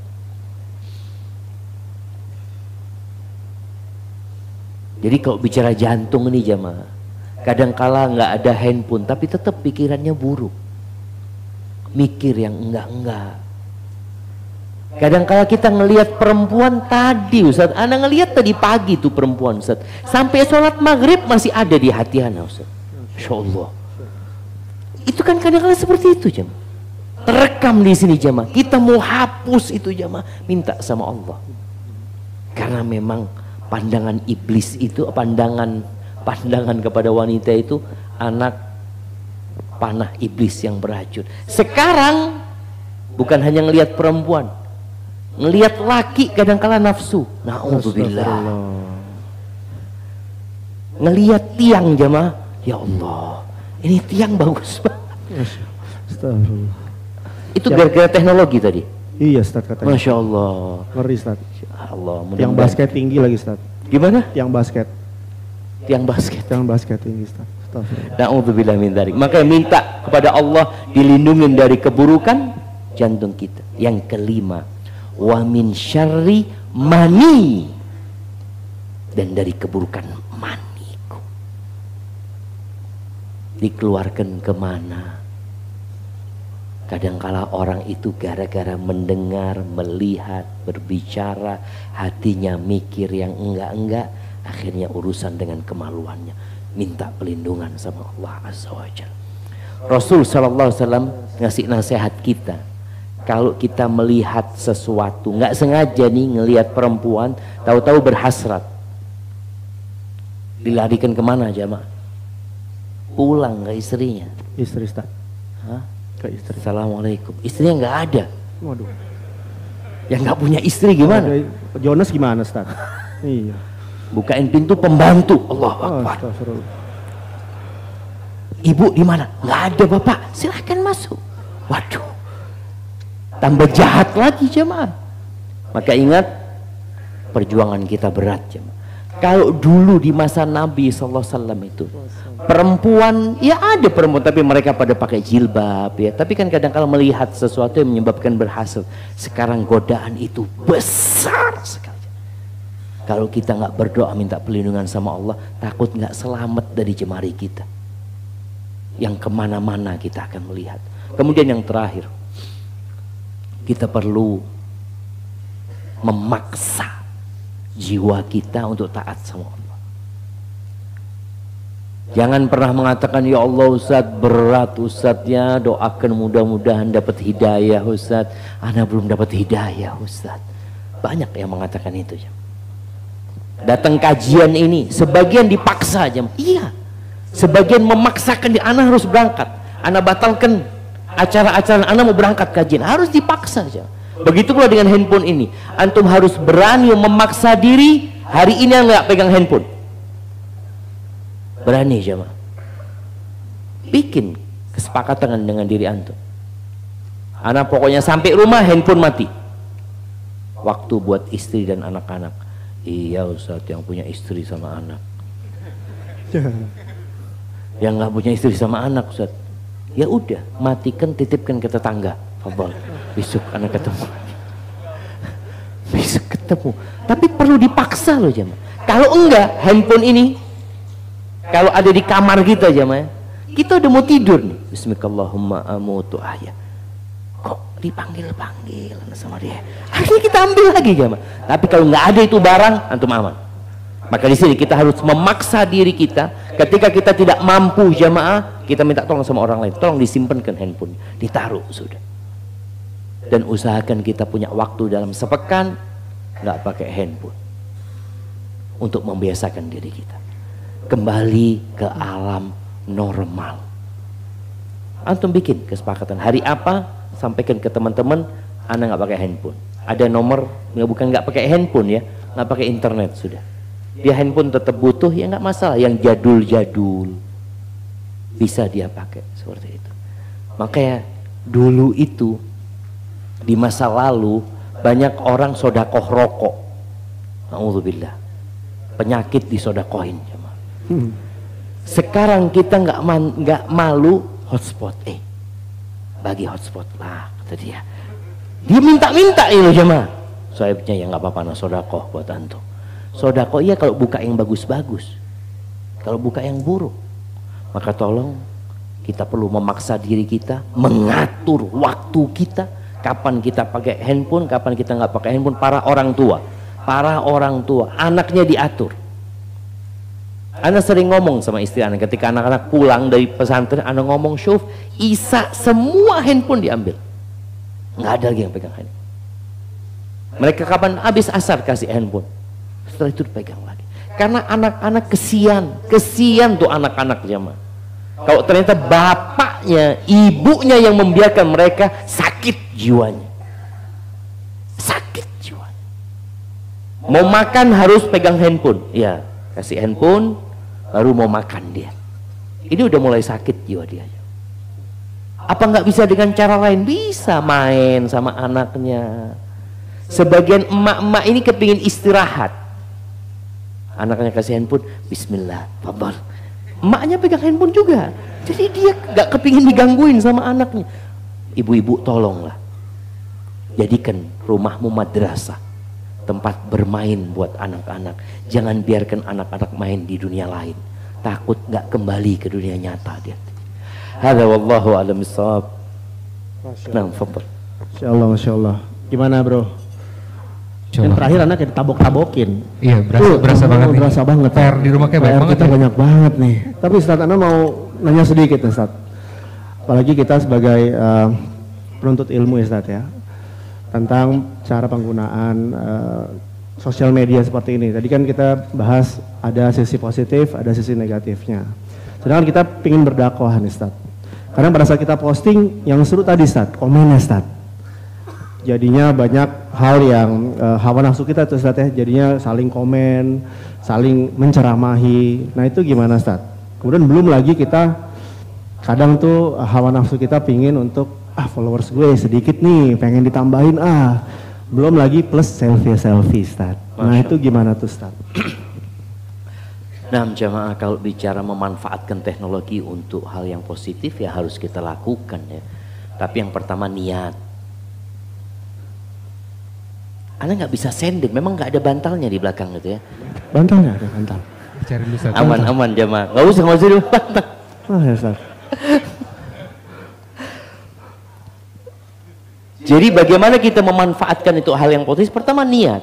Jadi kalau bicara jantung ini jamaah, kadangkala nggak ada handphone tapi tetap pikirannya buruk. Mikir yang enggak-enggak. Kadang-kala kita ngelihat perempuan tadi Ustaz, ana ngelihat tadi pagi tuh perempuan Ustaz, sampai sholat maghrib masih ada di hati ana Ustaz. Masya Allah. Itu kan kadang-kala seperti itu jemaah. Terekam di sini jemaah. Kita mau hapus itu jemaah, minta sama Allah. Karena memang pandangan iblis itu, pandangan kepada wanita itu anak panah iblis yang beracun. Sekarang bukan hanya ngelihat perempuan, ngelihat laki kadangkala nafsu. Na'udzubillah. Ngelihat tiang jamaah, ya Allah, ini tiang bagus banget. Astagfirullah. Itu gara-gara teknologi tadi. Iya Ustaz katanya. Masya Allah. Ngeri Ustaz. Allah. Yang basket tinggi lagi Ustaz. Gimana? Yang basket. Tiang basket. Yang basket tinggi Ustaz. Astagfirullah. Na'udzubillah min dzalik. Makanya minta kepada Allah dilindungi dari keburukan jantung kita. Yang kelima, wa min syarri mani, dan dari keburukan maniku. Dikeluarkan kemana? Kadangkala orang itu gara-gara mendengar, melihat, berbicara, hatinya mikir yang enggak-enggak, akhirnya urusan dengan kemaluannya. Minta pelindungan sama Allah Azza wa Jalla. Rasul sallallahu alaihi wasallam ngasih nasihat kita. Kalau kita melihat sesuatu, nggak sengaja nih ngelihat perempuan, tahu-tahu berhasrat, dilarikan kemana jamaah? Pulang ke istrinya. Istri Ustaz. Hah? Ke istri. Assalamualaikum. Istrinya nggak ada. Waduh. Yang nggak punya istri gimana? Jonas gimana Ustaz? Iya. Bukain pintu pembantu. Allah Akbar. Astagfirullah. Ibu di mana? Nggak ada bapak. Silahkan masuk. Waduh. Tambah jahat lagi jemaah. Maka ingat, perjuangan kita berat jemaah. Kalau dulu di masa Nabi SAW itu perempuan, ya ada perempuan tapi mereka pada pakai jilbab ya. Tapi kan kadang-kadang melihat sesuatu yang menyebabkan berhasil. Sekarang godaan itu besar sekali. Kalau kita nggak berdoa minta perlindungan sama Allah, takut nggak selamat dari jemari kita. Yang kemana-mana kita akan melihat. Kemudian yang terakhir, kita perlu memaksa jiwa kita untuk taat sama Allah. Jangan pernah mengatakan, ya Allah Ustaz berat Ustaz ya, doakan mudah-mudahan dapat hidayah Ustaz. Ana belum dapat hidayah Ustaz. Banyak yang mengatakan itu. Datang kajian ini, sebagian dipaksa aja. Iya, sebagian memaksakan, ana harus berangkat. Ana batalkan acara-acara, ana mau berangkat kajian. Harus dipaksa aja. Begitu pula dengan handphone ini. Antum harus berani memaksa diri, hari ini nggak pegang handphone. Berani jemaah. Bikin kesepakatan dengan diri antum. Anak pokoknya sampai rumah handphone mati. Waktu buat istri dan anak-anak. Iya Ustaz, yang punya istri sama anak. Yang nggak punya istri sama anak Ustaz, ya udah matikan, titipkan ke tetangga. Fadhal, besok anak ketemu. Besok ketemu. Tapi perlu dipaksa loh jemaah. Kalau enggak, handphone ini kalau ada di kamar kita jemaah, kita udah mau tidur nih. Bismillahirrahmanirrahim amutu ahya. Kok dipanggil-panggil sama dia? Akhirnya kita ambil lagi jemaah. Tapi kalau nggak ada itu barang, antum aman. Maka di sini kita harus memaksa diri kita. Ketika kita tidak mampu jemaah, kita minta tolong sama orang lain. Tolong disimpankan handphone, ditaruh sudah. Dan usahakan kita punya waktu dalam sepekan nggak pakai handphone untuk membiasakan diri kita kembali ke alam normal. Antum bikin kesepakatan hari apa, sampaikan ke teman-teman, ana nggak pakai handphone. Ada nomor, bukan nggak pakai handphone ya, nggak pakai internet sudah. Dia handphone tetap butuh ya nggak masalah, yang jadul-jadul bisa dia pakai seperti itu. Makanya dulu itu di masa lalu banyak orang sodakoh rokok. Na'udzubillah. Penyakit disodakohin. Sekarang kita nggak malu hotspot, bagi hotspot lah kata dia. Dia minta-minta ini jemaah. Soalnya ya nggak apa-apa, nah sodakoh buat antum. Sodakoh iya kalau buka yang bagus-bagus, kalau buka yang buruk. Maka tolong kita perlu memaksa diri kita, mengatur waktu kita, kapan kita pakai handphone, kapan kita nggak pakai handphone. Para orang tua, anaknya diatur. Ana sering ngomong sama istri ana ketika anak-anak pulang dari pesantren, ana ngomong, "Syuf, Isa semua handphone diambil. Nggak ada lagi yang pegang handphone. Mereka kapan habis asar kasih handphone. Setelah itu dipegang lagi. Karena anak-anak kesian tuh anak-anak jamaah. Kalau ternyata bapaknya, ibunya yang membiarkan mereka, sakit jiwanya. Sakit jiwanya. Mau makan harus pegang handphone. Ya, kasih handphone baru mau makan dia. Ini udah mulai sakit jiwa dia. Apa nggak bisa dengan cara lain? Bisa main sama anaknya. Sebagian emak-emak ini kepingin istirahat. Anaknya kasih handphone, bismillah, fadhal. Emaknya pegang handphone juga. Jadi dia nggak kepingin digangguin sama anaknya. Ibu-ibu tolonglah. Jadikan rumahmu madrasah, tempat bermain buat anak-anak. Jangan biarkan anak-anak main di dunia lain. Takut nggak kembali ke dunia nyata dia. Hadza wallahu a'lam bissawab. Nah, fadhal. Insyaallah, masyaallah. Gimana, Bro? Yang terakhir anak kayak ditabok-tabokin. Iya, berasa banget nih. Berasa banget. PR di rumah kayak banyak banget. Kita banyak banget nih. Tapi Ustaz, Ana mau nanya sedikit Ustaz. Apalagi kita sebagai penuntut ilmu ya Ustaz ya. Tentang cara penggunaan sosial media seperti ini. Tadi kan kita bahas ada sisi positif, ada sisi negatifnya. Sedangkan kita ingin berdakwah nih Ustaz. Karena pada saat kita posting yang seru tadi Ustaz, komennya Ustaz. Jadinya banyak hal yang hawa nafsu kita tuh Ustaz ya. Jadinya saling komen, saling menceramahi. Nah itu gimana Ustaz? Kemudian belum lagi kita kadang tuh hawa nafsu kita pingin untuk followers gue sedikit nih, pengen ditambahin belum lagi plus selfie Ustaz. Nah itu gimana tuh Ustaz? Nah jamaah, kalau bicara memanfaatkan teknologi untuk hal yang positif ya harus kita lakukan ya. Tapi yang pertama niat. Anda nggak bisa sending, memang nggak ada bantalnya di belakang gitu ya. Bantalnya ada bantal. Cari dulu Ustaz. Aman jamaah, nggak usah dulu bantal. Ya Ustaz. Jadi bagaimana kita memanfaatkan itu hal yang positif? Pertama niat.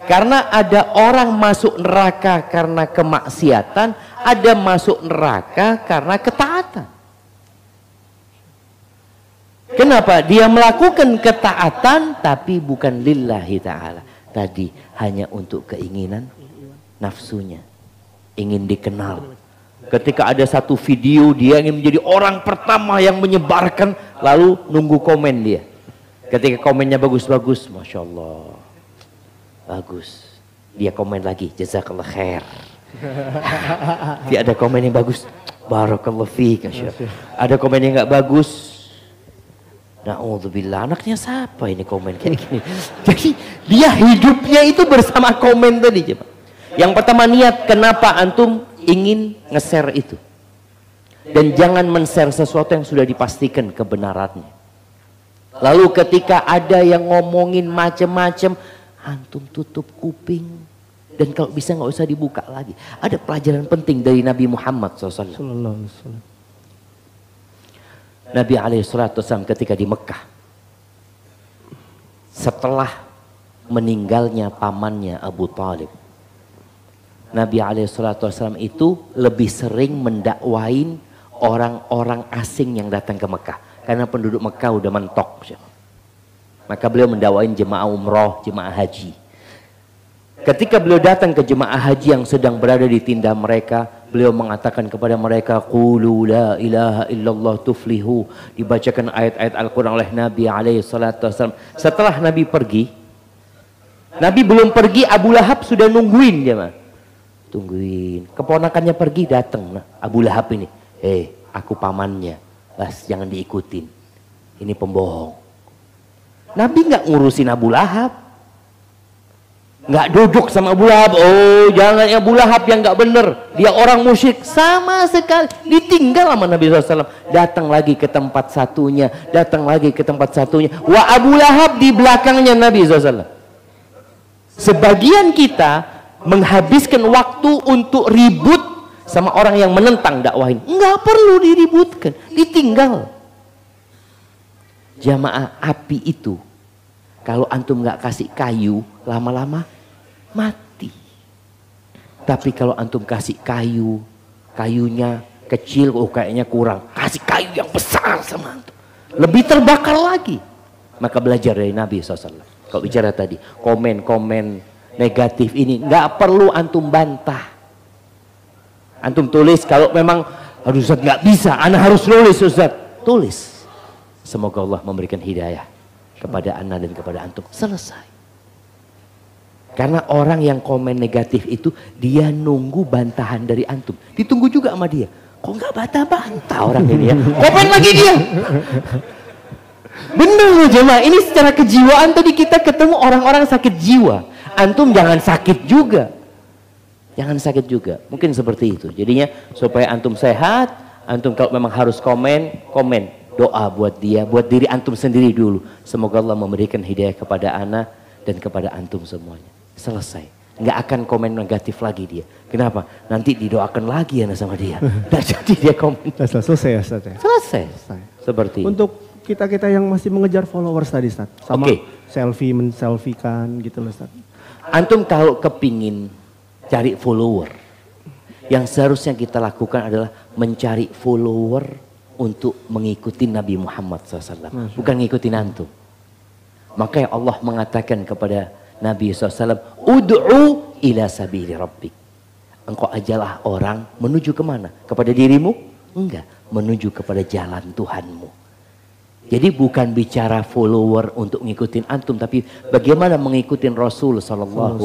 Karena ada orang masuk neraka karena kemaksiatan, ada masuk neraka karena ketaatan. Kenapa? Dia melakukan ketaatan tapi bukan lillahi ta'ala. Tadi hanya untuk keinginan nafsunya. Ingin dikenal. Ketika ada satu video dia ingin menjadi orang pertama yang menyebarkan, lalu nunggu komen dia. Ketika komennya bagus-bagus, Masya Allah. Bagus. Dia komen lagi, jazakallah khair. Dia ada komen yang bagus, barakallah fiik. Ada komen yang nggak bagus, na'udzubillah, anaknya siapa ini komen kayak gini. Jadi dia hidupnya itu bersama komen tadi. Yang pertama niat, kenapa antum ingin nge-share itu. Dan jangan men-share sesuatu yang sudah dipastikan kebenarannya. Lalu ketika ada yang ngomongin macam-macam, antum tutup kuping, dan kalau bisa nggak usah dibuka lagi. Ada pelajaran penting dari Nabi Muhammad SAW. Nabi SAW ketika di Mekah, setelah meninggalnya pamannya Abu Talib, Nabi SAW itu lebih sering mendakwain orang-orang asing yang datang ke Mekah, karena penduduk Mekah udah mentok. Maka beliau mendakwain jemaah umroh, jemaah haji. Ketika beliau datang ke jemaah haji yang sedang berada di tinda mereka, beliau mengatakan kepada mereka, qulu la ilaha illallah tuflihu. Dibacakan ayat-ayat Al-Quran oleh Nabi SAW. Setelah Nabi pergi, Nabi belum pergi, Abu Lahab sudah nungguin jemaah. Tungguin. Keponakannya pergi, datang Abu Lahab ini. Aku pamannya, jangan diikutin. Ini pembohong. Nabi nggak ngurusin Abu Lahab, nggak duduk sama Abu Lahab. Oh, jangan Abu Lahab yang nggak bener, dia orang musyrik, sama sekali. Ditinggal sama Nabi SAW. Datang lagi ke tempat satunya, datang lagi ke tempat satunya. Wa Abu Lahab di belakangnya Nabi SAW. Sebagian kita menghabiskan waktu untuk ribut sama orang yang menentang dakwah ini. Nggak perlu diributkan, ditinggal. Jamaah, api itu kalau antum nggak kasih kayu, lama-lama mati. Tapi kalau antum kasih kayu, kayunya kecil, kayaknya kurang, kasih kayu yang besar sama antum, lebih terbakar lagi. Maka belajar dari Nabi SAW. Kalau bicara tadi komen-komen negatif ini nggak perlu antum bantah. Antum tulis, kalau memang aduh Ustaz nggak bisa, ana harus nulis Ustaz, tulis. Semoga Allah memberikan hidayah kepada ana dan kepada antum. Selesai. Karena orang yang komen negatif itu, dia nunggu bantahan dari antum. Ditunggu juga sama dia. Kok nggak bantah-bantah orang ini ya? Komen lagi dia. Bener loh jemaah. Ini secara kejiwaan tadi kita ketemu orang-orang sakit jiwa. Antum jangan sakit juga. Jangan sakit juga. Mungkin seperti itu. Jadinya supaya antum sehat, antum kalau memang harus komen, komen. Doa buat dia, buat diri antum sendiri dulu. Semoga Allah memberikan hidayah kepada ana dan kepada antum semuanya. Selesai. Nggak akan komen negatif lagi dia. Kenapa? Nanti didoakan lagi ana sama dia. Dan jadi dia komen. Selesai ya Ustaz ya? Selesai. Seperti untuk kita-kita yang masih mengejar followers tadi Ustaz. Sama selfie, men-selfiekan gitu loh Ustaz. Antum kalau kepingin cari follower, yang seharusnya kita lakukan adalah mencari follower untuk mengikuti Nabi Muhammad SAW, bukan ngikutin antum. Makanya Allah mengatakan kepada Nabi SAW, ud'u ila sabili rabbik. Engkau ajalah orang menuju kemana? Kepada dirimu? Enggak, menuju kepada jalan Tuhanmu. Jadi bukan bicara follower untuk ngikutin antum, tapi bagaimana mengikuti Rasul SAW.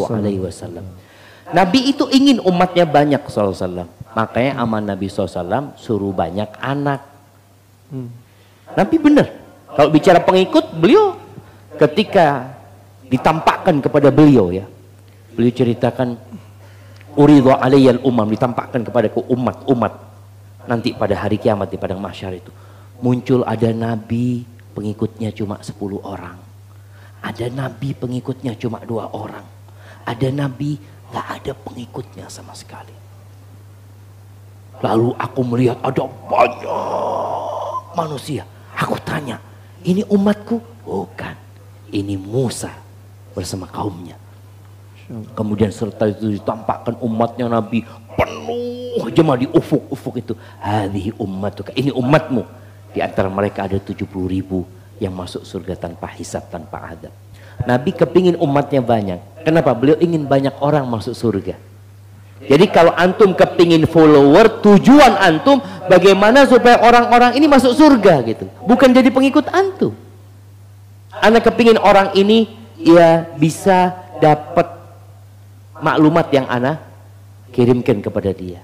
Nabi itu ingin umatnya banyak SAW. Makanya aman Nabi SAW suruh banyak anak. Nabi benar. Kalau bicara pengikut, beliau ketika ditampakkan kepada beliau ya, beliau ceritakan uridhu alayyal umam, ditampakkan kepada umat-umat nanti pada hari kiamat di padang mahsyar itu. Muncul ada nabi pengikutnya cuma 10 orang. Ada nabi pengikutnya cuma 2 orang. Ada nabi gak ada pengikutnya sama sekali. Lalu aku melihat ada banyak manusia. Aku tanya, ini umatku? Bukan. Ini Musa bersama kaumnya. Kemudian serta itu ditampakkan umatnya Nabi penuh jemaah di ufuk itu. Hadhihi ummatuka, ini umatmu. Di antara mereka ada 70.000 yang masuk surga tanpa hisab, tanpa adab. Nabi kepingin umatnya banyak. Kenapa? Beliau ingin banyak orang masuk surga. Jadi kalau antum kepingin follower, tujuan antum bagaimana supaya orang-orang ini masuk surga gitu. Bukan jadi pengikut antum. Anda kepingin orang ini ya bisa dapat maklumat yang ana kirimkan kepada dia.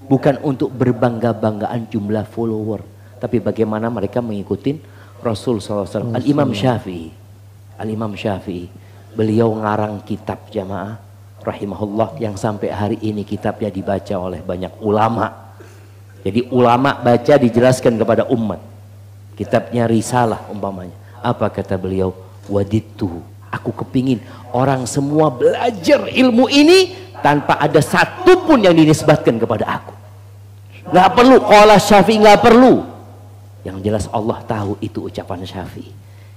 Bukan untuk berbangga-banggaan jumlah follower, tapi bagaimana mereka mengikuti Rasul SAW. Al-Imam Syafi'i, beliau ngarang kitab jamaah rahimahullah yang sampai hari ini kitabnya dibaca oleh banyak ulama. Jadi ulama baca dijelaskan kepada umat. Kitabnya Risalah umpamanya. Apa kata beliau? Wadittu, aku kepingin orang semua belajar ilmu ini tanpa ada satu pun yang dinisbatkan kepada aku. Nggak perlu qala Syafi'i, nggak perlu. Yang jelas Allah tahu itu ucapan Syafi'i.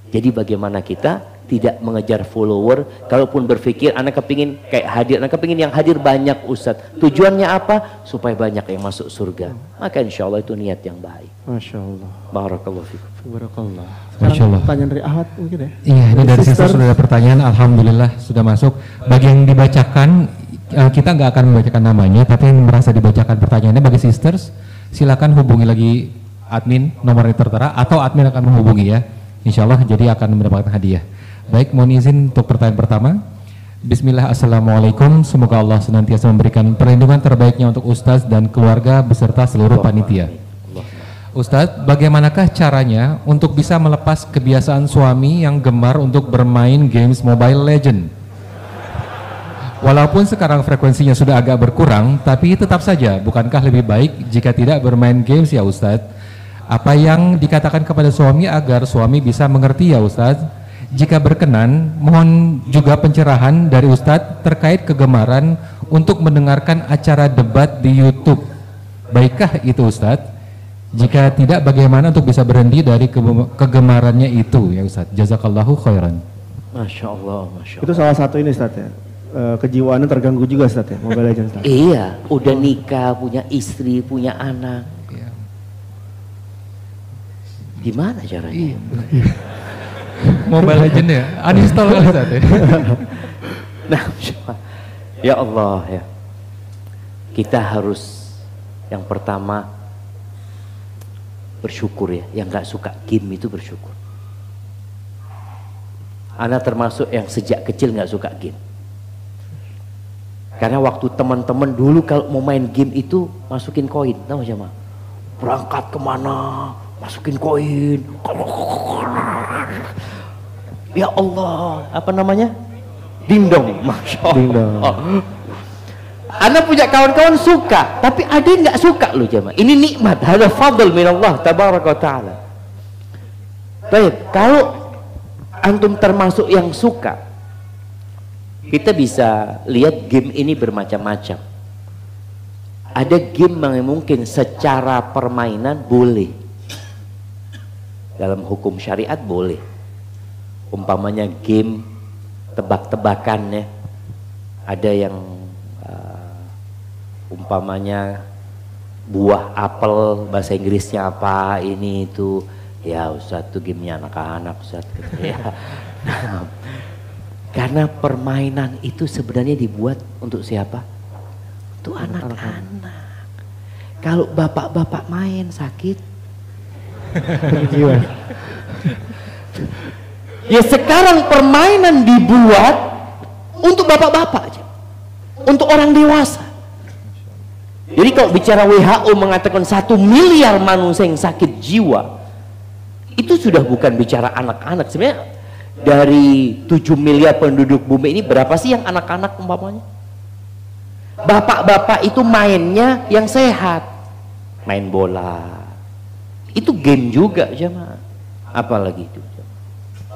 Jadi bagaimana kita tidak mengejar follower, kalaupun berpikir anak kepingin kayak hadir, anak kepingin yang hadir banyak Ustadz. Tujuannya apa? Supaya banyak yang masuk surga. Maka insya Allah itu niat yang baik. Masya Allah. Barakallahu fikum. Barakallah. Masya Allah. Pertanyaan dari Ahad mungkin ya? Iya, ini dari sister sudah ada pertanyaan. Alhamdulillah sudah masuk. Bagi yang dibacakan, kita nggak akan membacakan namanya, tapi yang merasa dibacakan pertanyaannya bagi sisters, silakan hubungi lagi admin nomornya tertera, atau admin akan menghubungi ya. Insya Allah jadi akan mendapatkan hadiah. Baik, mohon izin untuk pertanyaan pertama. Bismillah, assalamualaikum. Semoga Allah senantiasa memberikan perlindungan terbaiknya untuk Ustadz dan keluarga beserta seluruh panitia. Ustadz, bagaimanakah caranya untuk bisa melepas kebiasaan suami yang gemar untuk bermain games Mobile Legend? Walaupun sekarang frekuensinya sudah agak berkurang, tapi tetap saja, bukankah lebih baik jika tidak bermain games ya Ustadz? Apa yang dikatakan kepada suami agar suami bisa mengerti ya Ustadz? Jika berkenan, mohon juga pencerahan dari Ustadz terkait kegemaran untuk mendengarkan acara debat di YouTube. Baikkah itu Ustadz? Jika tidak, bagaimana untuk bisa berhenti dari kegemarannya itu ya Ustadz? Jazakallahu khairan. Masya Allah, Masya Allah. Itu salah satu ini Ustadz ya. Kejiwaannya terganggu juga Ustadz ya, Mobile Legends Ustadz. Iya, udah nikah, punya istri, punya anak. Iya. Gimana caranya? Mobile Legend ya? Uninstall kali Ustadz ya? Nah, ya Allah ya. Kita harus yang pertama bersyukur ya. Yang gak suka game itu bersyukur. Ana termasuk yang sejak kecil gak suka game. Karena waktu teman-teman dulu kalau mau main game itu masukin koin, tahu siapa? Berangkat kemana, masukin koin. Ya Allah, apa namanya? Dingdong, Masya Allah. Dingdong. Anda punya kawan-kawan suka, tapi ada yang nggak suka loh jemaah. Ini nikmat, ada fadl minallah tabaraka wa ta'ala. Baik, kalau antum termasuk yang suka, kita bisa lihat game ini bermacam-macam. Ada game yang mungkin secara permainan boleh, dalam hukum syariat boleh. Umpamanya game tebak-tebakan ya. Ada yang umpamanya buah apel, bahasa Inggrisnya apa, ini itu. Ya Ustadz, itu gamenya anak-anak Ustadz gitu ya. Nah, karena permainan itu sebenarnya dibuat untuk siapa? Untuk anak-anak. Kalau bapak-bapak main sakit. Ya sekarang permainan dibuat untuk bapak-bapak aja. Untuk orang dewasa. Jadi kalau bicara WHO mengatakan 1 miliar manusia yang sakit jiwa, itu sudah bukan bicara anak-anak. Sebenarnya dari 7 miliar penduduk bumi ini berapa sih yang anak-anak umpamanya? Bapak-bapak itu mainnya yang sehat. Main bola. Itu game juga jemaah. Apalagi itu.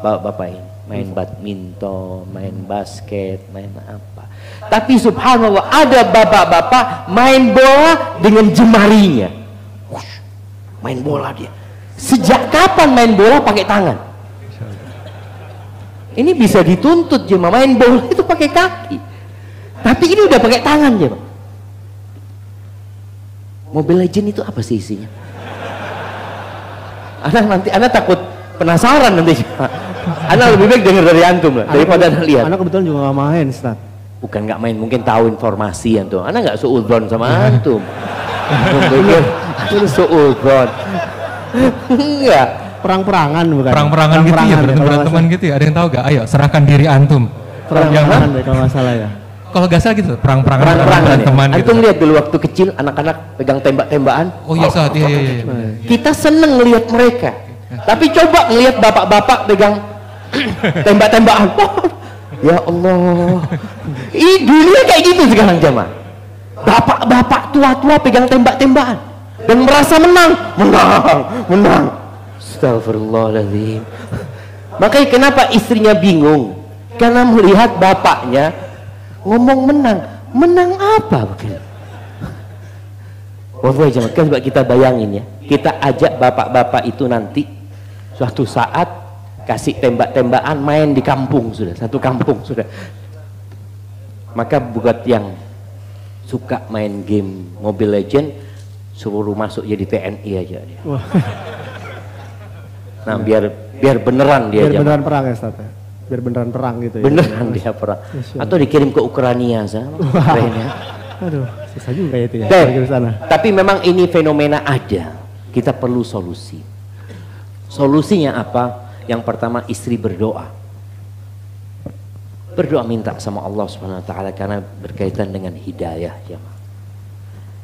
Bapak ini main badminton, main basket, main apa. Tapi subhanallah ada bapak-bapak main bola dengan jemarinya. Main bola dia. Sejak kapan main bola pakai tangan? Ini bisa dituntut jemaah, main bola itu pakai kaki. Tapi ini udah pakai tangan jemaah. Mobile Legend itu apa sih isinya? Anak takut penasaran nanti. Anak lebih baik dengar dari antum lah daripada anak lihat. Anak kebetulan juga nggak main, Ustaz. Bukan nggak main, mungkin tahu informasi antum. Anak nggak suudzon sama antum. Pikir suudzon. Enggak. Perang-perangan bukan? Perang-perangan gitu ya, berantem-beranteman gitu ya. Ada yang tahu gak? Ayo, serahkan diri antum. Perang-perangan deh kalau nggak salah ya. Kalau gak salah gitu, perang-perangan berantem-beranteman gitu. Antum lihat dulu waktu kecil anak-anak pegang tembak-tembakan. Oh iya, saat iya. Kita seneng ngelihat mereka. Tapi coba ngelihat bapak-bapak pegang tembak-tembakan. Ya Allah. Ini dunia kayak gitu sekarang jemaah. Bapak-bapak tua-tua pegang tembak-tembakan dan merasa menang. Astagfirullahaladzim. Makanya kenapa istrinya bingung? Karena melihat bapaknya ngomong menang apa begini? Wallahi jemaah, coba kita bayangin ya, kita ajak bapak-bapak itu nanti suatu saat kasih tembak-tembakan main di kampung sudah, satu kampung sudah. Maka buat yang suka main game Mobile Legend suruh masuk jadi TNI aja dia. Nah biar beneran dia. Biar beneran perang ya Ustaz. Biar beneran perang gitu ya. Beneran dia perang. Atau dikirim ke Ukraina sama. Ya. Aduh, susah juga itu ya. Tapi memang ini fenomena ada. Kita perlu solusi. Solusinya apa? Yang pertama, istri berdoa. Berdoa minta sama Allah Subhanahu wa taala karena berkaitan dengan hidayah ya.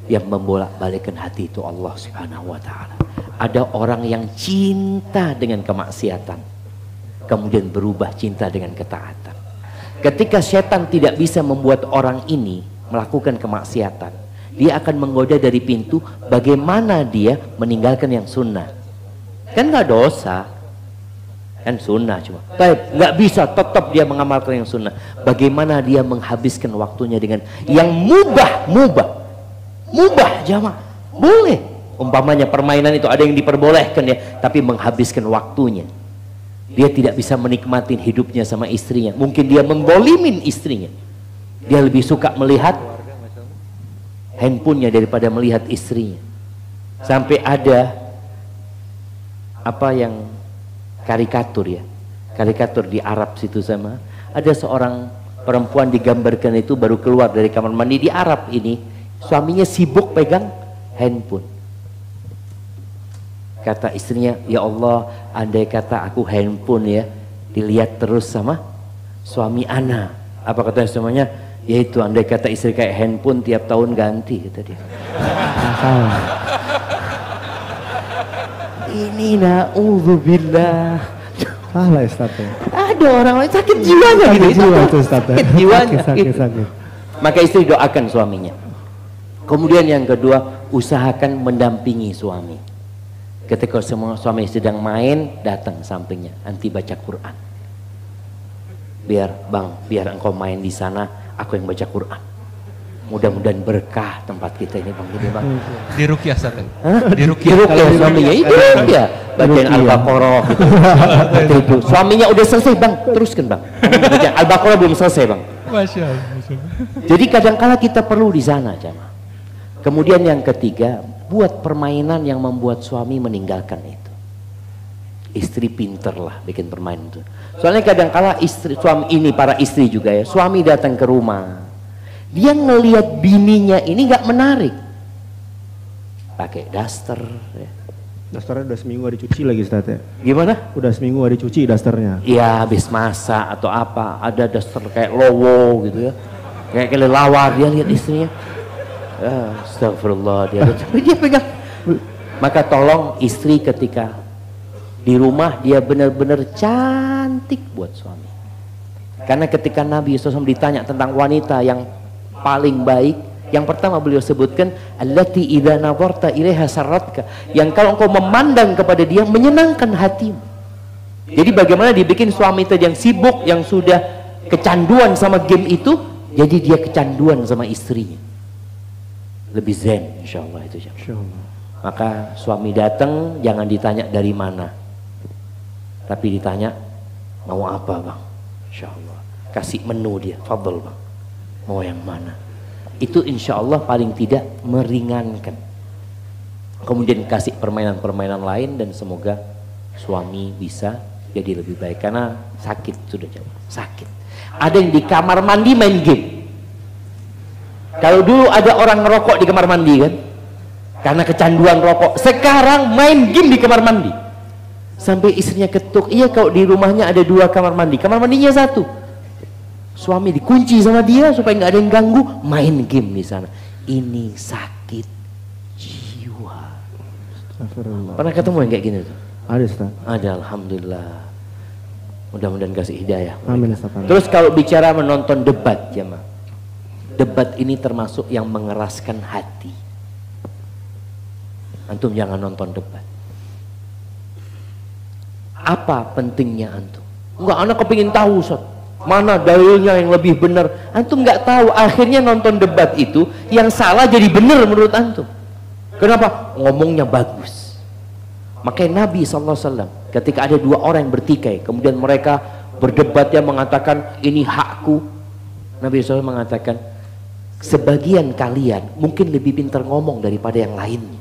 Yang membolak-balikkan hati itu Allah Subhanahu wa taala. Ada orang yang cinta dengan kemaksiatan, kemudian berubah cinta dengan ketaatan. Ketika setan tidak bisa membuat orang ini melakukan kemaksiatan, dia akan menggoda dari pintu bagaimana dia meninggalkan yang sunnah. Kan nggak dosa, kan sunnah cuma. Tapi nggak bisa, tetap dia mengamalkan yang sunnah. Bagaimana dia menghabiskan waktunya dengan yang mubah jamaah. Boleh. Umpamanya permainan itu ada yang diperbolehkan ya, tapi menghabiskan waktunya. Dia tidak bisa menikmati hidupnya sama istrinya. Mungkin dia menggolimin istrinya. Dia lebih suka melihat handphonenya daripada melihat istrinya. Sampai ada apa yang karikatur ya, karikatur di Arab situ sama. Ada seorang perempuan digambarkan itu baru keluar dari kamar mandi di Arab ini. Suaminya sibuk pegang handphone. Kata istrinya, ya Allah, andai kata aku handphone ya dilihat terus sama suami ana. Apa kata suaminya? Yaitu andai kata istri kayak handphone tiap tahun ganti, kata dia. Ini na'udzubillah. Salah Ustaz ya. Ada orang sakit jiwanya gitu. Sakit jiwanya. Sakit. Maka istri doakan suaminya. Kemudian yang kedua, usahakan mendampingi suami. Ketika semua suami sedang main, datang sampingnya, nanti baca Quran. Biar engkau main di sana, aku yang baca Quran. Mudah-mudahan berkah tempat kita ini bang, gini bang. Di ruqyah Ustaz. Di ruqyah suaminya itu ya, bacain Al-Baqarah gitu. Suaminya udah selesai bang, teruskan bang. Al-Baqarah belum selesai bang. Masya Allah. Jadi kadang-kala kita perlu di sana jamaah. Kemudian yang ketiga, buat permainan yang membuat suami meninggalkan itu. Istri pinter lah bikin permainan itu. Soalnya kadang-kala suami ini, para istri juga ya, suami datang ke rumah, dia ngelihat bininya ini nggak menarik, pakai daster. Ya. Dasternya udah seminggu gak dicuci lagi Ustaz ya. Gimana? Udah seminggu gak dicuci dasternya. Iya, habis masak atau apa, ada daster kayak lowo gitu ya, kayak kelelawar. Dia lihat istrinya. Astagfirullah, dia pegang. Maka tolong istri ketika di rumah dia benar-benar cantik buat suami. Karena ketika Nabi SAW ditanya tentang wanita yang paling baik, yang pertama beliau sebutkan allati idza nazarta ilaiha sarratka, yang kalau engkau memandang kepada dia menyenangkan hatimu. Jadi bagaimana dibikin suami itu yang sibuk, yang sudah kecanduan sama game itu, jadi dia kecanduan sama istrinya. Lebih zen insyaallah itu. Insyaallah. Maka suami datang jangan ditanya dari mana, tapi ditanya mau apa bang. Insya Allah kasih menu dia, fadl bang, mau yang mana. Itu insya Allah paling tidak meringankan. Kemudian kasih permainan-permainan lain, dan semoga suami bisa jadi lebih baik. Karena sakit sudah jauh, sakit. Ada yang di kamar mandi main game. Kalau dulu ada orang ngerokok di kamar mandi kan, karena kecanduan rokok. Sekarang main game di kamar mandi. Sampai istrinya ketuk, iya kalau di rumahnya ada 2 kamar mandi, kamar mandinya 1. Suami dikunci sama dia supaya nggak ada yang ganggu, main game di sana. Ini sakit jiwa. Pernah ketemu yang kayak gini tuh? Ada Ustaz. Ada, alhamdulillah. Mudah-mudahan kasih hidayah. Amin Ustaz. Terus kalau bicara menonton debat, jemaah, debat ini termasuk yang mengeraskan hati. Antum jangan nonton debat. Apa pentingnya antum? Enggak, anak kepingin tahu Ustaz, mana dalilnya yang lebih benar. Antum nggak tahu, akhirnya nonton debat itu yang salah jadi benar menurut antum. Kenapa? Ngomongnya bagus. Makanya Nabi SAW ketika ada 2 orang yang bertikai, kemudian mereka berdebat, yang mengatakan ini hakku, Nabi SAW mengatakan sebagian kalian mungkin lebih pintar ngomong daripada yang lainnya,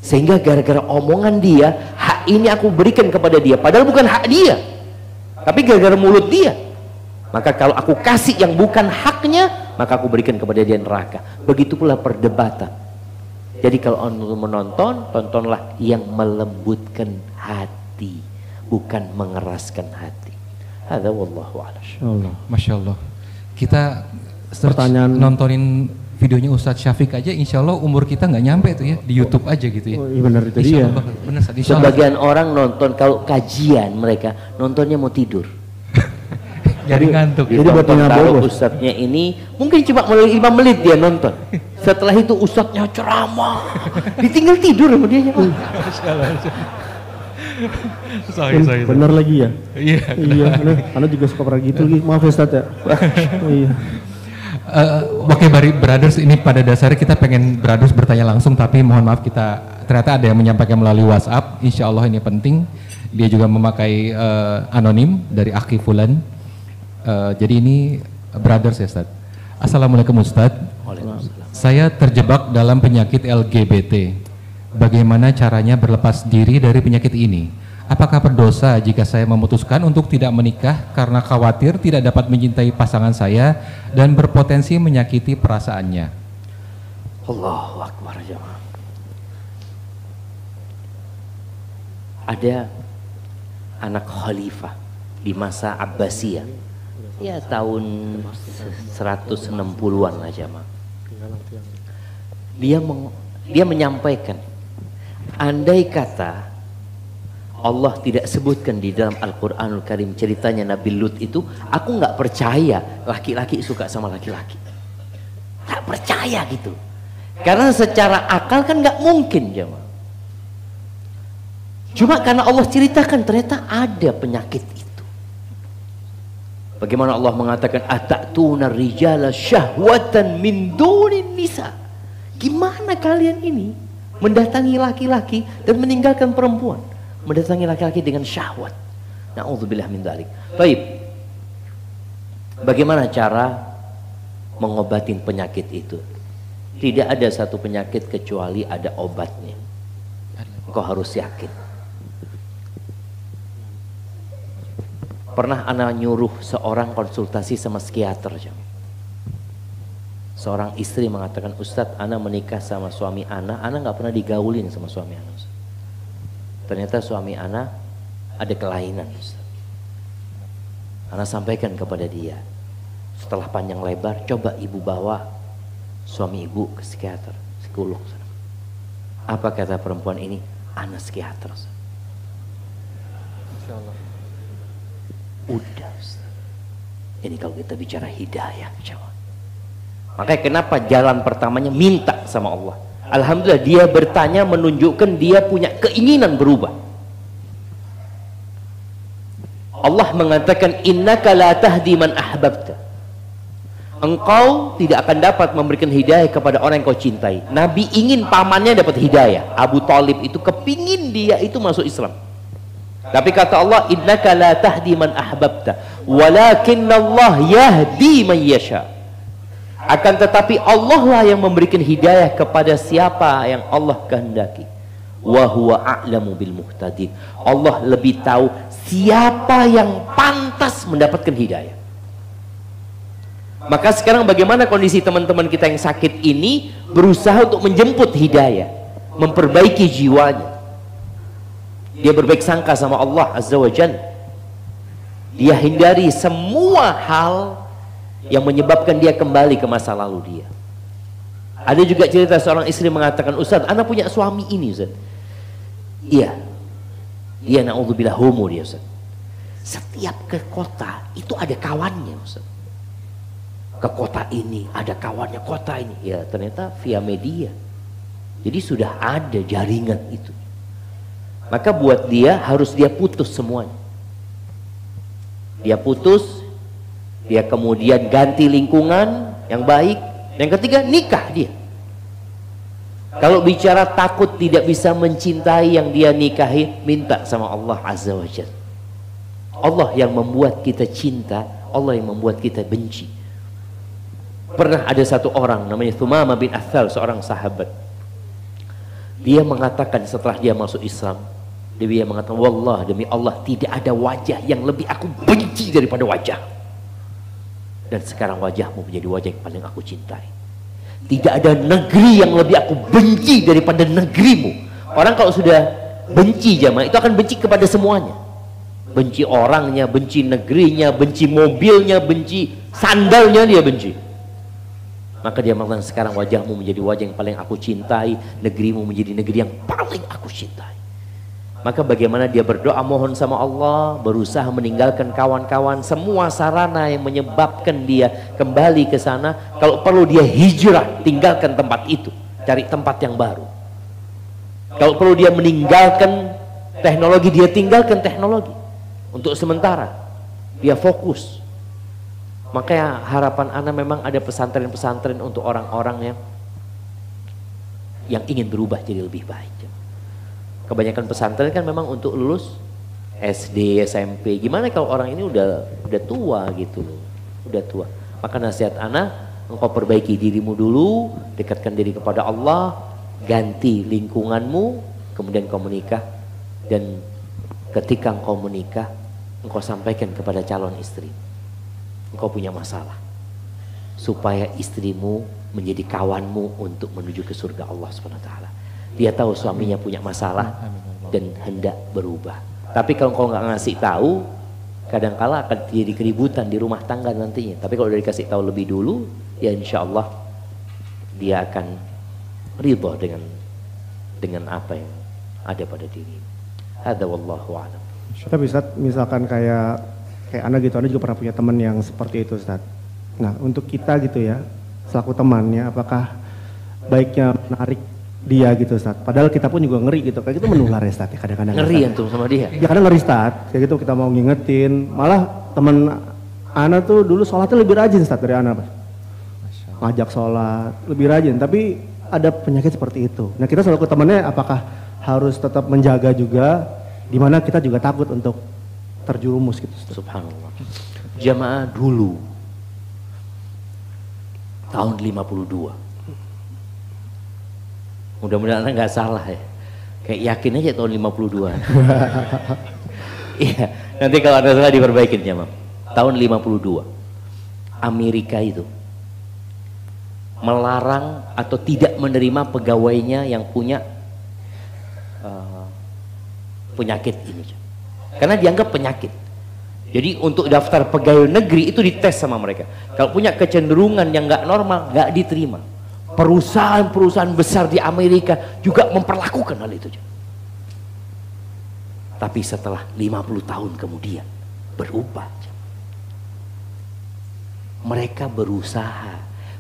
sehingga gara-gara omongan dia, hak ini aku berikan kepada dia, padahal bukan hak dia, tapi gara-gara mulut dia, maka kalau aku kasih yang bukan haknya, maka aku berikan kepada dia neraka. Begitu pula perdebatan. Jadi kalau menonton, tontonlah yang melembutkan hati, bukan mengeraskan hati. Hadza wallahu a'lam. Masya Allah. Kita Pertanyaan nontonin videonya Ustadz Syafiq aja, insya Allah umur kita nggak nyampe tuh ya, di YouTube aja gitu ya. Oh, iya benar itu Insya dia. Allah, benar, Ustadz, insya Allah. Sebagian orang nonton kalau kajian, mereka nontonnya mau tidur. Jadi ngantuk. Jadi buat Ditonton, nyabu, taruh Bos. ustadznya ini mungkin cuma 5 menit dia nonton. Setelah itu ustadznya ceramah, ditinggal tidur sama dia. Benar lagi ya? Iya. Iya, Anda juga suka pernah gitu. Maaf ya Ustaz ya. Iya. Oke, Brothers, ini pada dasarnya kita pengen Brothers bertanya langsung, tapi mohon maaf kita ternyata ada yang menyampaikan melalui WhatsApp. Insya Allah ini penting. Dia juga memakai anonim dari Aki Fulan. Jadi ini Brothers ya Ustaz. Assalamualaikum Ustaz. Saya terjebak dalam penyakit LGBT. Bagaimana caranya berlepas diri dari penyakit ini? Apakah berdosa jika saya memutuskan untuk tidak menikah karena khawatir tidak dapat mencintai pasangan saya dan berpotensi menyakiti perasaannya? Allahu Akbar jemaah. Ada anak khalifah di masa Abbasiyah, ya tahun 160-an lah jemaah. Dia menyampaikan, andai kata Allah tidak sebutkan di dalam Al-Quranul Karim ceritanya Nabi Lut itu, aku nggak percaya laki-laki suka sama laki-laki. Tak percaya gitu. Karena secara akal kan nggak mungkin jemaah. Cuma karena Allah ceritakan ternyata ada penyakit itu. Bagaimana Allah mengatakan atatuna rijala syahwatan min dunin nisa. Gimana kalian ini mendatangi laki-laki dan meninggalkan perempuan? Mendatangi laki-laki dengan syahwat. Na'udzubillah min dzalik. Baik. Bagaimana cara mengobatin penyakit itu? Tidak ada satu penyakit kecuali ada obatnya. Engkau harus yakin. Pernah ana nyuruh seorang konsultasi sama psikiater. Seorang istri mengatakan, Ustadz, ana menikah sama suami ana nggak pernah digaulin sama suami ana. Ternyata suami ana ada kelainan. Ana sampaikan kepada dia. Setelah panjang lebar, coba ibu bawa suami ibu ke psikiater, psikolog. Apa kata perempuan ini? Ana psikiater. Udah Ustaz. Ini kalau kita bicara hidayah, makanya kenapa jalan pertamanya minta sama Allah. Alhamdulillah dia bertanya menunjukkan dia punya keinginan berubah. Allah mengatakan innaka la tahdi man ahbabta engkau tidak akan dapat memberikan hidayah kepada orang yang kau cintai. Nabi ingin pamannya dapat hidayah. Abu Talib itu kepingin dia itu masuk Islam. Tapi kata Allah, innaka la tahdi man ahbabta, walakinnallah yahdi man yasha. Akan tetapi Allah lah yang memberikan hidayah kepada siapa yang Allah kehendaki. Wa huwa a'lamu bil muhtadin. Allah lebih tahu siapa yang pantas mendapatkan hidayah. Maka sekarang bagaimana kondisi teman-teman kita yang sakit ini berusaha untuk menjemput hidayah, memperbaiki jiwanya. Dia berbaik sangka sama Allah Azza wa Jalla. Dia hindari semua hal yang menyebabkan dia kembali ke masa lalu dia. Ada juga cerita seorang istri mengatakan, Ustaz, anak punya suami ini, Ustaz. Iya, dia na'udzubillah homo dia, Ustaz. Setiap ke kota itu ada kawannya, Ustaz. Ke kota ini ada kawannya, kota ini ya ternyata via media, jadi sudah ada jaringan itu. Maka buat dia harus dia putus semuanya. Dia putus, dia kemudian ganti lingkungan yang baik. Yang ketiga, nikah dia. Kalau bicara takut tidak bisa mencintai yang dia nikahi, minta sama Allah Azza wa Jalla. Allah yang membuat kita cinta, Allah yang membuat kita benci. Pernah ada satu orang namanya Thumamah bin Athal, seorang sahabat. Dia mengatakan setelah dia masuk Islam, dia mengatakan, wallah demi Allah tidak ada wajah yang lebih aku benci daripada wajah. Dan sekarang wajahmu menjadi wajah yang paling aku cintai. Tidak ada negeri yang lebih aku benci daripada negerimu. Orang kalau sudah benci jamaah itu akan benci kepada semuanya. Benci orangnya, benci negerinya, benci mobilnya, benci sandalnya dia benci. Maka dia mengatakan sekarang wajahmu menjadi wajah yang paling aku cintai, negerimu menjadi negeri yang paling aku cintai. Maka bagaimana dia berdoa mohon sama Allah, berusaha meninggalkan kawan-kawan, semua sarana yang menyebabkan dia kembali ke sana. Kalau perlu dia hijrah, tinggalkan tempat itu, cari tempat yang baru. Kalau perlu dia meninggalkan teknologi, dia tinggalkan teknologi. Untuk sementara dia fokus. Makanya harapan ana memang ada pesantren-pesantren untuk orang-orang yang ingin berubah jadi lebih baik. Kebanyakan pesantren kan memang untuk lulus SD, SMP. Gimana kalau orang ini udah tua gitu loh, udah tua. Maka nasihat ana, engkau perbaiki dirimu dulu, dekatkan diri kepada Allah, ganti lingkunganmu, kemudian kau menikah. Dan ketika engkau menikah, engkau sampaikan kepada calon istri, engkau punya masalah, supaya istrimu menjadi kawanmu untuk menuju ke surga Allah SWT. Dia tahu suaminya punya masalah dan hendak berubah. Tapi kalau engkau nggak ngasih tahu, kadangkala akan terjadi keributan di rumah tangga nantinya. Tapi kalau udah dikasih tahu lebih dulu, ya insya Allah dia akan ridha dengan apa yang ada pada diri. Hadza wallahu a'lam. Tapi Ustaz, misalkan kayak Anda gitu, Anda juga pernah punya teman yang seperti itu, Ustaz. Nah, untuk kita gitu ya, selaku temannya, apakah baiknya menarik dia gitu, Ustaz? Padahal kita pun juga ngeri gitu, kayak gitu menular ya, Ustaz, kadang-kadang. Ngeri antum sama dia? Ya kadang ngeri, Ustaz, kayak gitu kita mau ngingetin, malah teman Ana tuh dulu sholatnya lebih rajin, Ustaz, dari Ana, Pak. Ngajak sholat, lebih rajin, tapi ada penyakit seperti itu. Nah, kita selaku temannya apakah harus tetap menjaga juga, dimana kita juga takut untuk terjerumus gitu, Ustaz. Subhanallah. Jamaah dulu tahun 52. Mudah-mudahan nggak salah ya. Kayak yakin aja tahun 52. Iya, nanti kalau ada salah diperbaikin jamaah. Tahun 52. Amerika itu melarang atau tidak menerima pegawainya yang punya penyakit ini. Karena dianggap penyakit. Jadi untuk daftar pegawai negeri itu dites sama mereka. Kalau punya kecenderungan yang nggak normal, nggak diterima. Perusahaan-perusahaan besar di Amerika juga memperlakukan hal itu. Tapi setelah 50 tahun kemudian berubah. Mereka berusaha,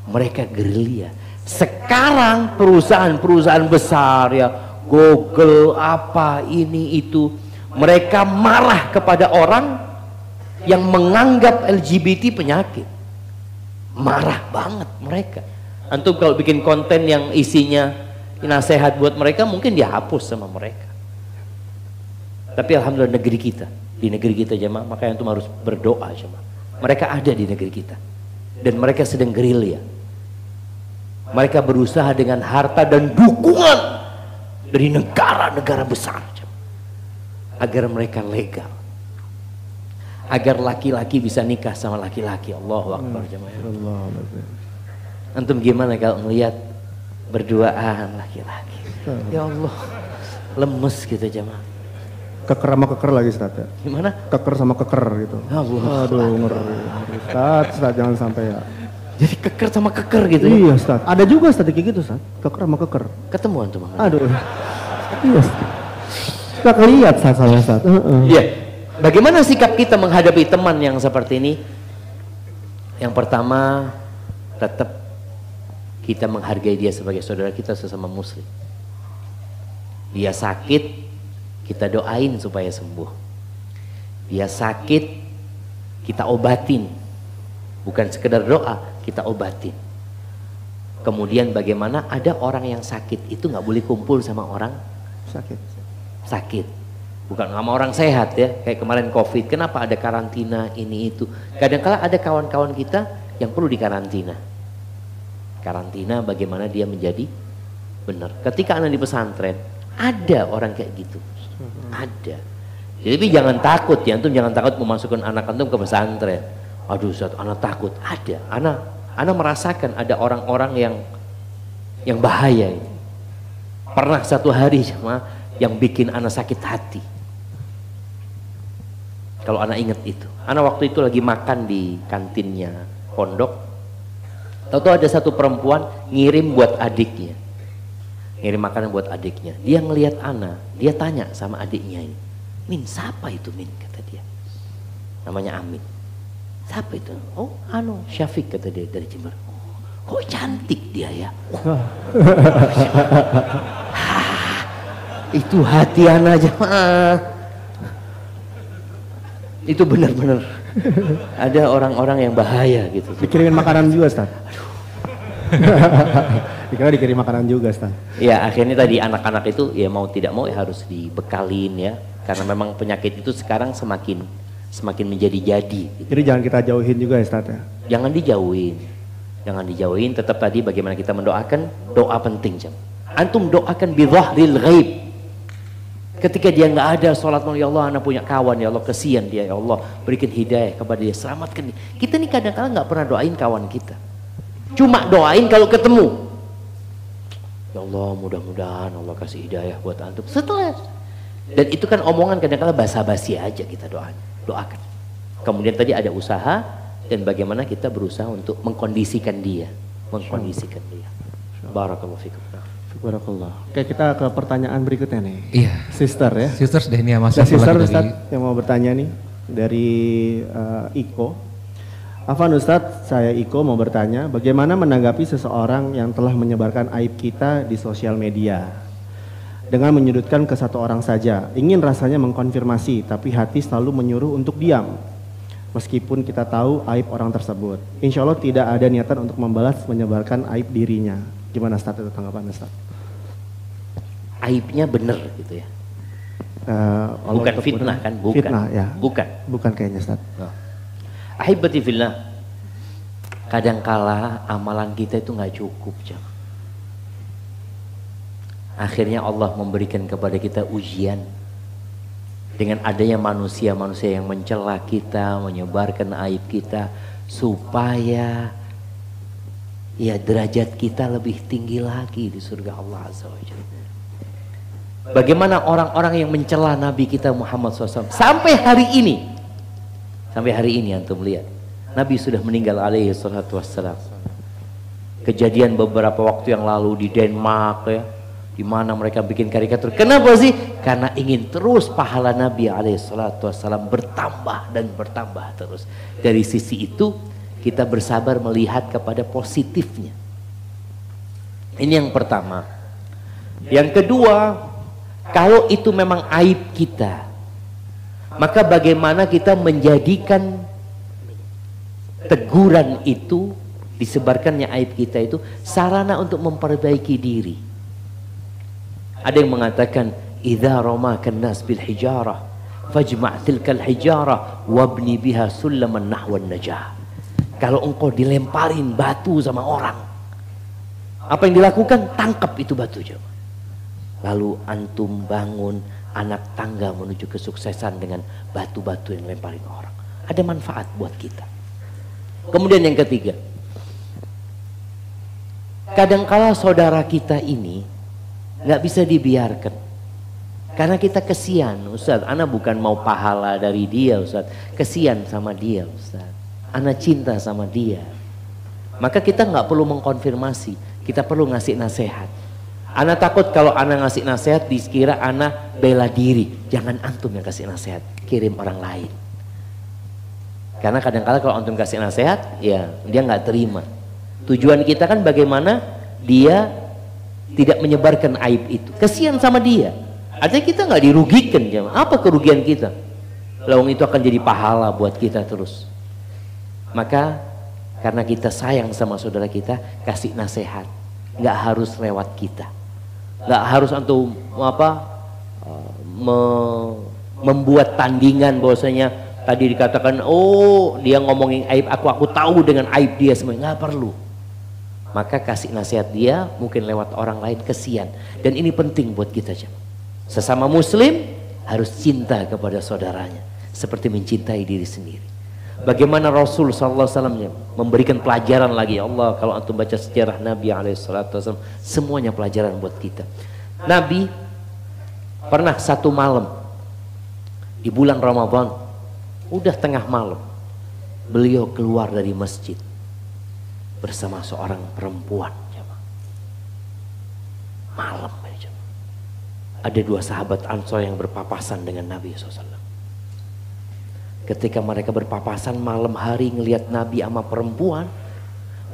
mereka gerilya. Sekarang perusahaan-perusahaan besar ya, Google apa ini itu, mereka marah kepada orang yang menganggap LGBT penyakit. Marah banget mereka. Antum kalau bikin konten yang isinya nasihat buat mereka, mungkin dihapus sama mereka. Tapi alhamdulillah negeri kita, di negeri kita jemaah, makanya antum harus berdoa jemaah. Mereka ada di negeri kita dan mereka sedang gerilya. Mereka berusaha dengan harta dan dukungan dari negara-negara besar jemaah, agar mereka legal, agar laki-laki bisa nikah sama laki-laki. Allahu Akbar jemaah. Antum gimana kalau melihat berduaan laki-laki? Ya Allah, lemes gitu jemaah. Keker sama keker lagi Ustaz ya. Gimana? Keker sama keker gitu. Allah. Aduh ngeri. Ustaz jangan sampai ya. Jadi keker sama keker gitu ya? Iya Ustaz. Ada juga Ustaz kayak gitu Ustaz. Keker sama keker. Ketemu antum. Aduh. Iya Ustaz. Kita lihat Ustaz saya Ustaz. Iya. Bagaimana sikap kita menghadapi teman yang seperti ini? Yang pertama, tetap kita menghargai dia sebagai saudara kita sesama muslim. Dia sakit, kita doain supaya sembuh. Dia sakit, kita obatin. Bukan sekedar doa, kita obatin. Kemudian bagaimana ada orang yang sakit itu nggak boleh kumpul sama orang sakit. Bukan sama orang sehat ya. Kayak kemarin COVID, kenapa ada karantina ini itu. Kadang-kala ada kawan-kawan kita yang perlu dikarantina. Karantina bagaimana dia menjadi benar. Ketika anak di pesantren, ada orang kayak gitu. Ada. Jadi jangan takut ya, antum jangan takut memasukkan anak antum ke pesantren. Aduh Ustaz, anak takut. Ada. Anak merasakan ada orang-orang yang bahaya ini. Pernah satu hari sama yang bikin anak sakit hati. Kalau anak ingat itu. Anak waktu itu lagi makan di kantinnya pondok. Tahu-tahu ada satu perempuan ngirim buat adiknya. Ngirim makanan buat adiknya. Dia ngelihat anak, dia tanya sama adiknya ini. Min, siapa itu Min? Kata dia. Namanya Amin. Siapa itu? Oh, Syafiq kata dia dari Jember. Oh, kok cantik dia ya? Itu hati anak jemaah. Itu benar-benar ada orang-orang yang bahaya gitu. Dikirimin makanan juga Ustaz. Dikira dikirim makanan juga Ustaz. Ya akhirnya tadi anak-anak itu ya mau tidak mau ya harus dibekalin ya. Karena memang penyakit itu sekarang semakin menjadi-jadi gitu. Jadi jangan kita jauhin juga ya Ustaz ya. Jangan dijauhin, tetap tadi bagaimana kita mendoakan, doa penting jam. Antum doakan bi dhahril ghaib. Ketika dia nggak ada, sholat, ya Allah, anak punya kawan, ya Allah, kesian dia, ya Allah, berikan hidayah kepada dia, selamatkan dia. Kita nih kadang-kadang nggak pernah doain kawan kita, cuma doain kalau ketemu. Ya Allah, mudah-mudahan Allah kasih hidayah buat antum. Setelah, dan itu kan omongan kadang-kadang basa-basi aja kita doakan. Kemudian tadi ada usaha dan bagaimana kita berusaha untuk mengkondisikan dia. Barakallahu fikum. Barakallah. Oke, kita ke pertanyaan berikutnya nih. Iya. Sister ya. Sisters deh ini ya Mas. Sister Ustaz yang mau bertanya nih dari Iko. Afwan Ustadz, saya Iko mau bertanya, bagaimana menanggapi seseorang yang telah menyebarkan aib kita di sosial media dengan menyudutkan ke satu orang saja, ingin rasanya mengkonfirmasi, tapi hati selalu menyuruh untuk diam, meskipun kita tahu aib orang tersebut. Insya Allah tidak ada niatan untuk membalas menyebarkan aib dirinya. Gimana Ustadz itu tanggapan Ustadz? Aibnya bener gitu ya? Bukan fitnah kan? Bukan. Fitnah ya? Bukan kayaknya Ustadz. Ahibati fillah, kadangkala amalan kita itu nggak cukup jam. Akhirnya Allah memberikan kepada kita ujian dengan adanya manusia-manusia yang mencela kita, menyebarkan aib kita, supaya ya derajat kita lebih tinggi lagi di surga Allah Azza wa Jalla. Bagaimana orang-orang yang mencela Nabi kita Muhammad SAW sampai hari ini antum lihat, Nabi sudah meninggal alaihi salatu wassalam. Kejadian beberapa waktu yang lalu di Denmark ya, di mana mereka bikin karikatur. Kenapa sih? Karena ingin terus pahala Nabi alaihi salatu wassalam bertambah dan bertambah terus. Dari sisi itu kita bersabar melihat kepada positifnya. Ini yang pertama. Yang kedua, kalau itu memang aib kita, maka bagaimana kita menjadikan teguran itu Disebarkannya aib kita itu sarana untuk memperbaiki diri. Ada yang mengatakan, idza ramakan nas bil hijarah fajma' tilkal hijarah wabni biha sullaman nahwan najah. Kalau engkau dilemparin batu sama orang, apa yang dilakukan? Tangkap itu batu, coba. Lalu antum bangun anak tangga menuju kesuksesan dengan batu-batu yang lemparin orang. Ada manfaat buat kita. Kemudian yang ketiga, kadangkala saudara kita ini nggak bisa dibiarkan. Karena kita kesian, Ustaz. Ana bukan mau pahala dari dia, Ustaz. Kesian sama dia, Ustaz. Ana cinta sama dia. Maka kita nggak perlu mengkonfirmasi, kita perlu ngasih nasihat. Ana takut kalau ana ngasih nasihat dikira ana bela diri. Jangan antum yang kasih nasihat, kirim orang lain. Karena kadang-kala kalau antum kasih nasihat, ya dia nggak terima. Tujuan kita kan bagaimana dia tidak menyebarkan aib itu. Kesian sama dia. Artinya kita nggak dirugikan, jemaah. Apa kerugian kita? Lawang itu akan jadi pahala buat kita terus. Maka karena kita sayang sama saudara kita, kasih nasihat. Nggak harus lewat kita. Nggak harus antum membuat tandingan bahwasanya tadi dikatakan, oh dia ngomongin aib aku tahu dengan aib dia semua. Nggak perlu. Maka kasih nasihat dia mungkin lewat orang lain, kesian. Dan ini penting buat kita, jemaah. Sesama muslim harus cinta kepada saudaranya seperti mencintai diri sendiri. Bagaimana Rasul SAW memberikan pelajaran lagi. Ya Allah, kalau antum baca sejarah Nabi SAW, semuanya pelajaran buat kita. Nabi pernah satu malam di bulan Ramadan, udah tengah malam, beliau keluar dari masjid bersama seorang perempuan. Malam. Ada dua sahabat Ansor yang berpapasan dengan Nabi SAW. Ketika mereka berpapasan malam hari ngelihat Nabi sama perempuan,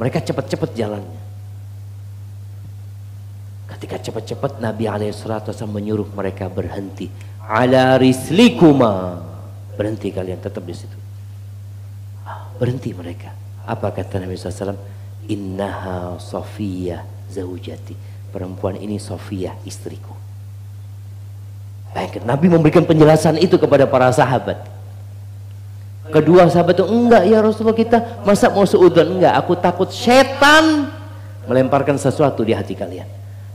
mereka cepat-cepat jalannya. Ketika cepat-cepat Nabi SAW menyuruh mereka berhenti. Ala rislikuma, berhenti kalian, tetap di situ. Berhenti mereka. Apa kata Nabi SAW? Innaha Sofiyah zaujati. Perempuan ini Sofiyah, istriku. Baik, Nabi memberikan penjelasan itu kepada para sahabat. Kedua sahabat itu, enggak ya Rasulullah, kita masa mau seudon? Enggak, aku takut setan melemparkan sesuatu di hati kalian.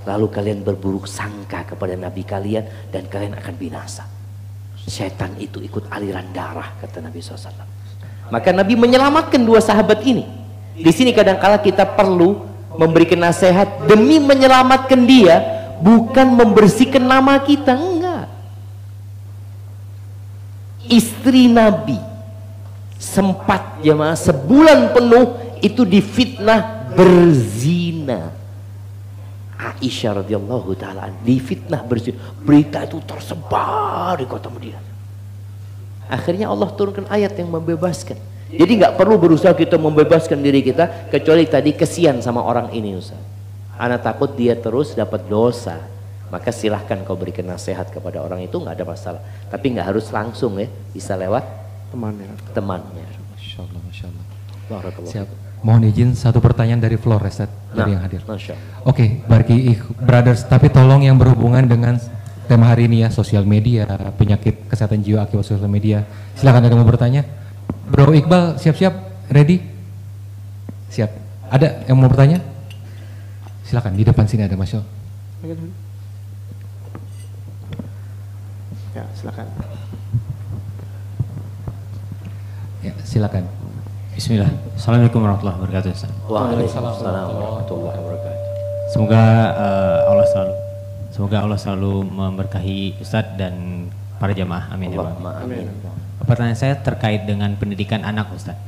Lalu kalian berburuk sangka kepada Nabi kalian dan kalian akan binasa. Setan itu ikut aliran darah, kata Nabi SAW. Maka Nabi menyelamatkan dua sahabat ini. Di sini kadang-kala kita perlu memberikan nasihat demi menyelamatkan dia, bukan membersihkan nama kita. Enggak. Istri Nabi sempat, jemaah, sebulan penuh itu difitnah berzina. Aisyah radhiyallahu taala difitnah berzina. Berita itu tersebar di kota Madinah. Akhirnya Allah turunkan ayat yang membebaskan. Jadi nggak perlu berusaha kita membebaskan diri kita, kecuali tadi kesian sama orang ini, Ustaz. Ana takut dia terus dapat dosa. Maka silahkan kau berikan nasihat kepada orang itu, nggak ada masalah. Tapi nggak harus langsung ya, bisa lewat temannya. Masya Allah, Masya Allah. Barakallah. Siap. Mohon izin satu pertanyaan dari Flores dari yang hadir. Masya Allah. Oke, Barki Brothers, tapi tolong yang berhubungan dengan tema hari ini ya, sosial media, penyakit kesehatan jiwa akibat sosial media. Silakan ada yang mau bertanya. Bro Iqbal, siap-siap, ready? Siap. Ada yang mau bertanya? Silakan, di depan sini ada, Masya Allah. Ya, silakan. Ya, silakan. Bismillah. Assalamualaikum warahmatullahi wabarakatuh. Ustaz. Waalaikumsalam warahmatullahi wabarakatuh. Semoga Allah selalu memberkahi Ustadz dan para jamaah. Amin. Amin. Pertanyaan saya terkait dengan pendidikan anak, Ustadz.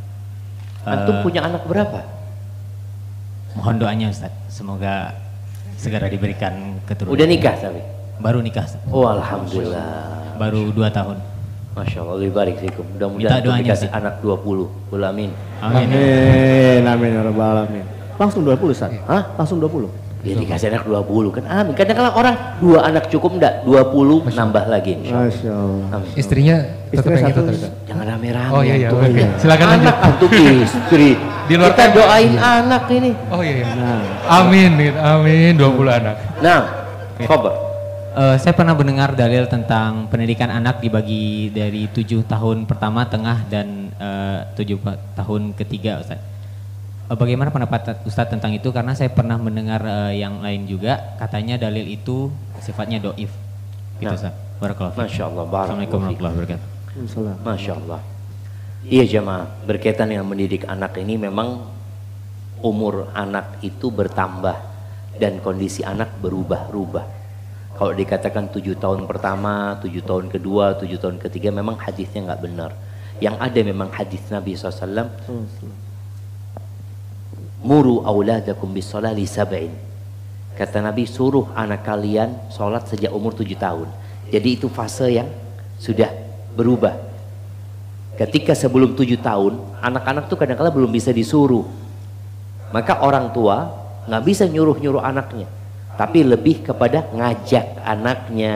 Antum punya anak berapa? Mohon doanya, Ustadz. Semoga segera diberikan keturunan. Udah nikah tapi? Baru nikah, Ustadz. Oh, alhamdulillah. Baru 2 tahun. Masya Allah, lebih barik fikum. Mudah-mudahan dikasih anak 20. Amin. Amin. Amin ya rabbal alamin. Langsung 20, Ustaz? Hah? Langsung 20? Dia dikasih anak 20 kan, amin. Kadang-kadang orang 2 anak cukup enggak, 20 nambah lagi insya Allah. Masya Allah. Amin. Istrinya tetap yang satu. itu. Jangan rame-rame. Oh iya, antum. oke. Silakan lanjut. Anak untuk istri. Di luar kita tembok. doain anak ini. Oh iya, iya. Nah, Amin, amin 20 anak. Nah, Khobar. Saya pernah mendengar dalil tentang pendidikan anak dibagi dari 7 tahun pertama, tengah, dan 7 tahun ketiga, Ustaz. Bagaimana pendapat Ustaz tentang itu? Karena saya pernah mendengar yang lain juga, katanya dalil itu sifatnya doif. Gitu, Nah. Ustaz. Barakallahu fiik. Masya Allah. Assalamualaikum warahmatullahi wabarakatuh. salam. Masya Allah. Iya jemaah, berkaitan dengan mendidik anak ini memang umur anak itu bertambah dan kondisi anak berubah-ubah. Kalau dikatakan 7 tahun pertama, 7 tahun kedua, 7 tahun ketiga, memang hadisnya nggak benar. Yang ada memang hadis Nabi SAW, muru auladakum bisolali sab'in. Kata Nabi, suruh anak kalian sholat sejak umur 7 tahun. Jadi itu fase yang sudah berubah. Ketika sebelum 7 tahun, anak-anak tuh kadang-kadang belum bisa disuruh. Maka orang tua nggak bisa nyuruh-nyuruh anaknya, tapi lebih kepada ngajak anaknya,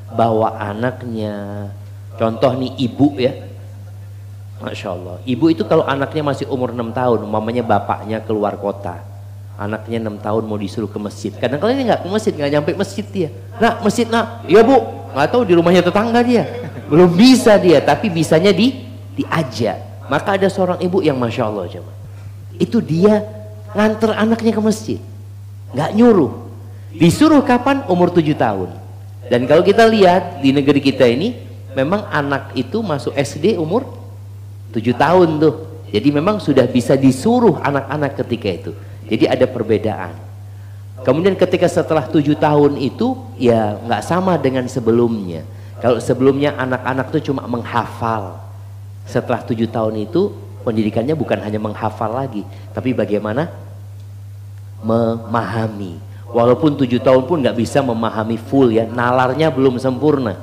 bawa anaknya. Contoh nih ibu ya, Masya Allah. Ibu itu kalau anaknya masih umur 6 tahun, umpamanya bapaknya keluar kota, anaknya 6 tahun mau disuruh ke masjid. Kadang-kadang dia nggak ke masjid, nggak nyampe masjid dia. Nak, masjid nak, iya bu, nggak tahu di rumahnya tetangga dia. Belum bisa dia, tapi bisanya diajak. Maka ada seorang ibu yang Masya Allah coba. Itu dia nganter anaknya ke masjid, nggak nyuruh. Disuruh kapan? Umur 7 tahun. Dan kalau kita lihat di negeri kita ini, memang anak itu masuk SD umur 7 tahun tuh. Jadi memang sudah bisa disuruh anak-anak ketika itu. Jadi ada perbedaan. Kemudian ketika setelah 7 tahun itu, ya nggak sama dengan sebelumnya. Kalau sebelumnya anak-anak tuh cuma menghafal. Setelah 7 tahun itu, pendidikannya bukan hanya menghafal lagi, tapi bagaimana memahami. Walaupun 7 tahun pun nggak bisa memahami full ya, nalarnya belum sempurna.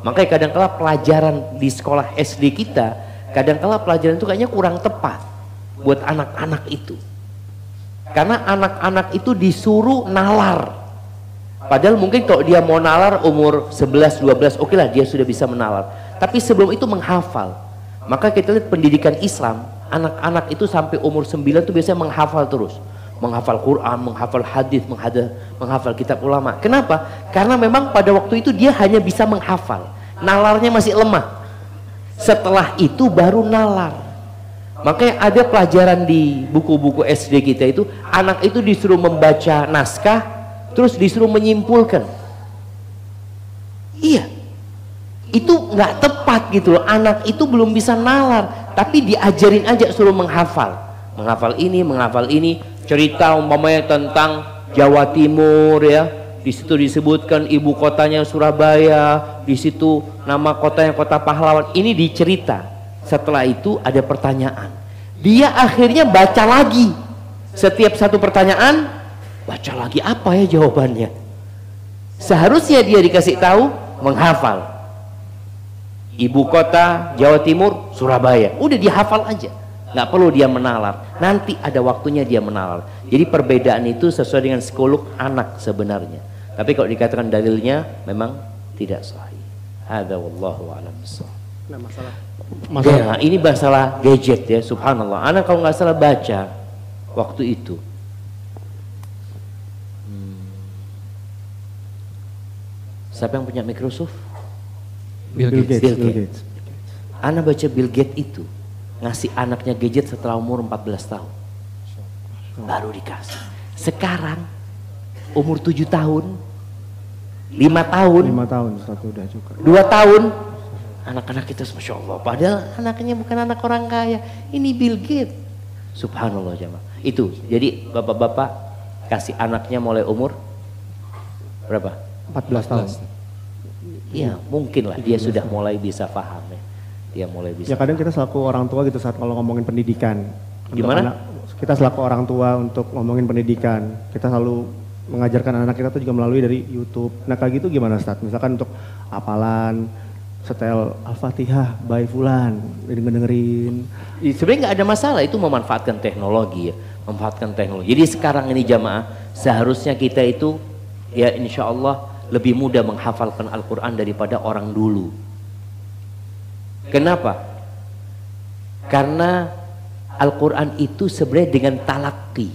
Makanya kadang-kala pelajaran di sekolah SD kita, kadang-kala pelajaran itu kayaknya kurang tepat buat anak-anak itu. Karena anak-anak itu disuruh nalar. Padahal mungkin kalau dia mau nalar umur 11, 12, oke lah dia sudah bisa menalar. Tapi sebelum itu menghafal. Maka kita lihat pendidikan Islam, anak-anak itu sampai umur 9 itu biasanya menghafal terus. Menghafal Quran, menghafal hadis, menghafal kitab ulama. Kenapa? Karena memang pada waktu itu dia hanya bisa menghafal. Nalarnya masih lemah. Setelah itu baru nalar. Makanya ada pelajaran di buku-buku SD kita itu, anak itu disuruh membaca naskah, terus disuruh menyimpulkan. Iya, itu nggak tepat gitu loh. Anak itu belum bisa nalar, tapi diajarin aja suruh menghafal. Menghafal ini, cerita umpamanya tentang Jawa Timur ya. Di situ disebutkan ibu kotanya Surabaya, di situ nama kotanya kota pahlawan. Ini dicerita. Setelah itu ada pertanyaan. Dia akhirnya baca lagi. Setiap satu pertanyaan, baca lagi apa ya jawabannya. Seharusnya dia dikasih tahu menghafal. Ibu kota Jawa Timur Surabaya. Udah dihafal aja. Nggak perlu dia menalar. Nanti ada waktunya dia menalar. Jadi perbedaan itu sesuai dengan psikolog anak sebenarnya. Tapi kalau dikatakan dalilnya memang tidak sahih. Hadza wallahu a'lam bishawab. Nah, masalah Ya, ini masalah gadget ya, subhanallah. Anak kalau nggak salah baca waktu itu. Siapa yang punya Microsoft? Bill Gates. Bill Gates. Anak baca Bill Gates itu ngasih anaknya gadget setelah umur 14 tahun. Baru dikasih. Sekarang umur 7 tahun, 5 tahun, 5 tahun satu udah cukup. 2 tahun, anak-anak kita Masya Allah, padahal anaknya bukan anak orang kaya, ini Bill Gates. Subhanallah jemaah. Itu, jadi bapak-bapak kasih anaknya mulai umur berapa? 14 tahun. Iya, mungkin lah dia sudah mulai bisa paham ya. Dia mulai bisa. Ya kadang kita selaku orang tua gitu saat kalau ngomongin pendidikan. Untuk Gimana? Kita selaku orang tua untuk ngomongin pendidikan, kita selalu mengajarkan anak kita tuh juga melalui dari YouTube. Nah kayak gitu gimana Ustaz? Misalkan untuk hafalan, setel Al-Fatihah by Fulan, dengerin. Sebenarnya nggak ada masalah, itu memanfaatkan teknologi ya, memanfaatkan teknologi. Jadi sekarang ini jamaah, seharusnya kita itu ya insya Allah lebih mudah menghafalkan Al-Quran daripada orang dulu. Kenapa? Karena Al-Quran itu sebenarnya dengan talaki,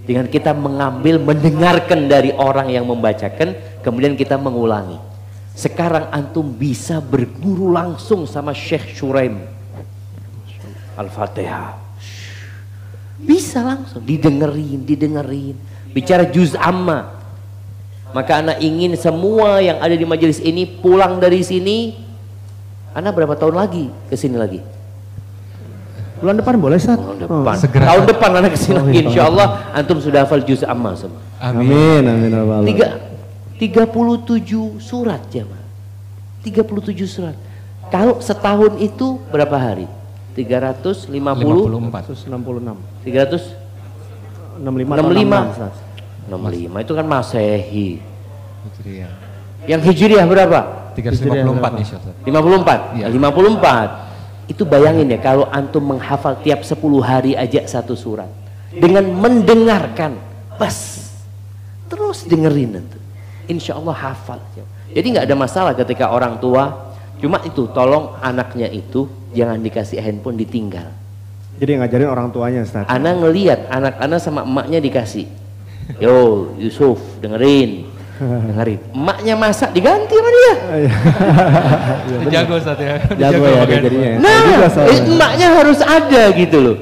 dengan kita mengambil, mendengarkan dari orang yang membacakan, kemudian kita mengulangi. Sekarang antum bisa berguru langsung sama Syekh Shuraim Al-Fatihah, bisa langsung didengerin. Bicara juz amma. Maka anak ingin semua yang ada di majelis ini pulang dari sini. Anak berapa tahun lagi ke sini lagi? Bulan depan boleh, Ustaz? Bulan depan. Segera. Tahun depan anak kesini lagi. Insyaallah antum sudah hafal juz amma semua. Amin. Amin. 37 surat jemaah. 37 surat. Kalau setahun itu berapa hari? 350 54. 366. 365 Ustaz. 65 itu kan Masehi. Hijriah. Yang Hijriah berapa? 354 nih Ustaz. 54. Iya. 54. Itu bayangin ya, kalau antum menghafal tiap 10 hari aja satu surat dengan mendengarkan, bas terus dengerin nanti, insya Allah hafal. Jadi nggak ada masalah ketika orang tua, cuma itu tolong anaknya itu jangan dikasih handphone ditinggal. Jadi ngajarin orang tuanya, Ustaz. Anak ngelihat anak-anak sama emaknya dikasih, yo Yusuf dengerin, emaknya masak diganti sama dia. Jago Ustaz ya. Jago ya jadinya. Nah, emaknya harus ada gitu loh.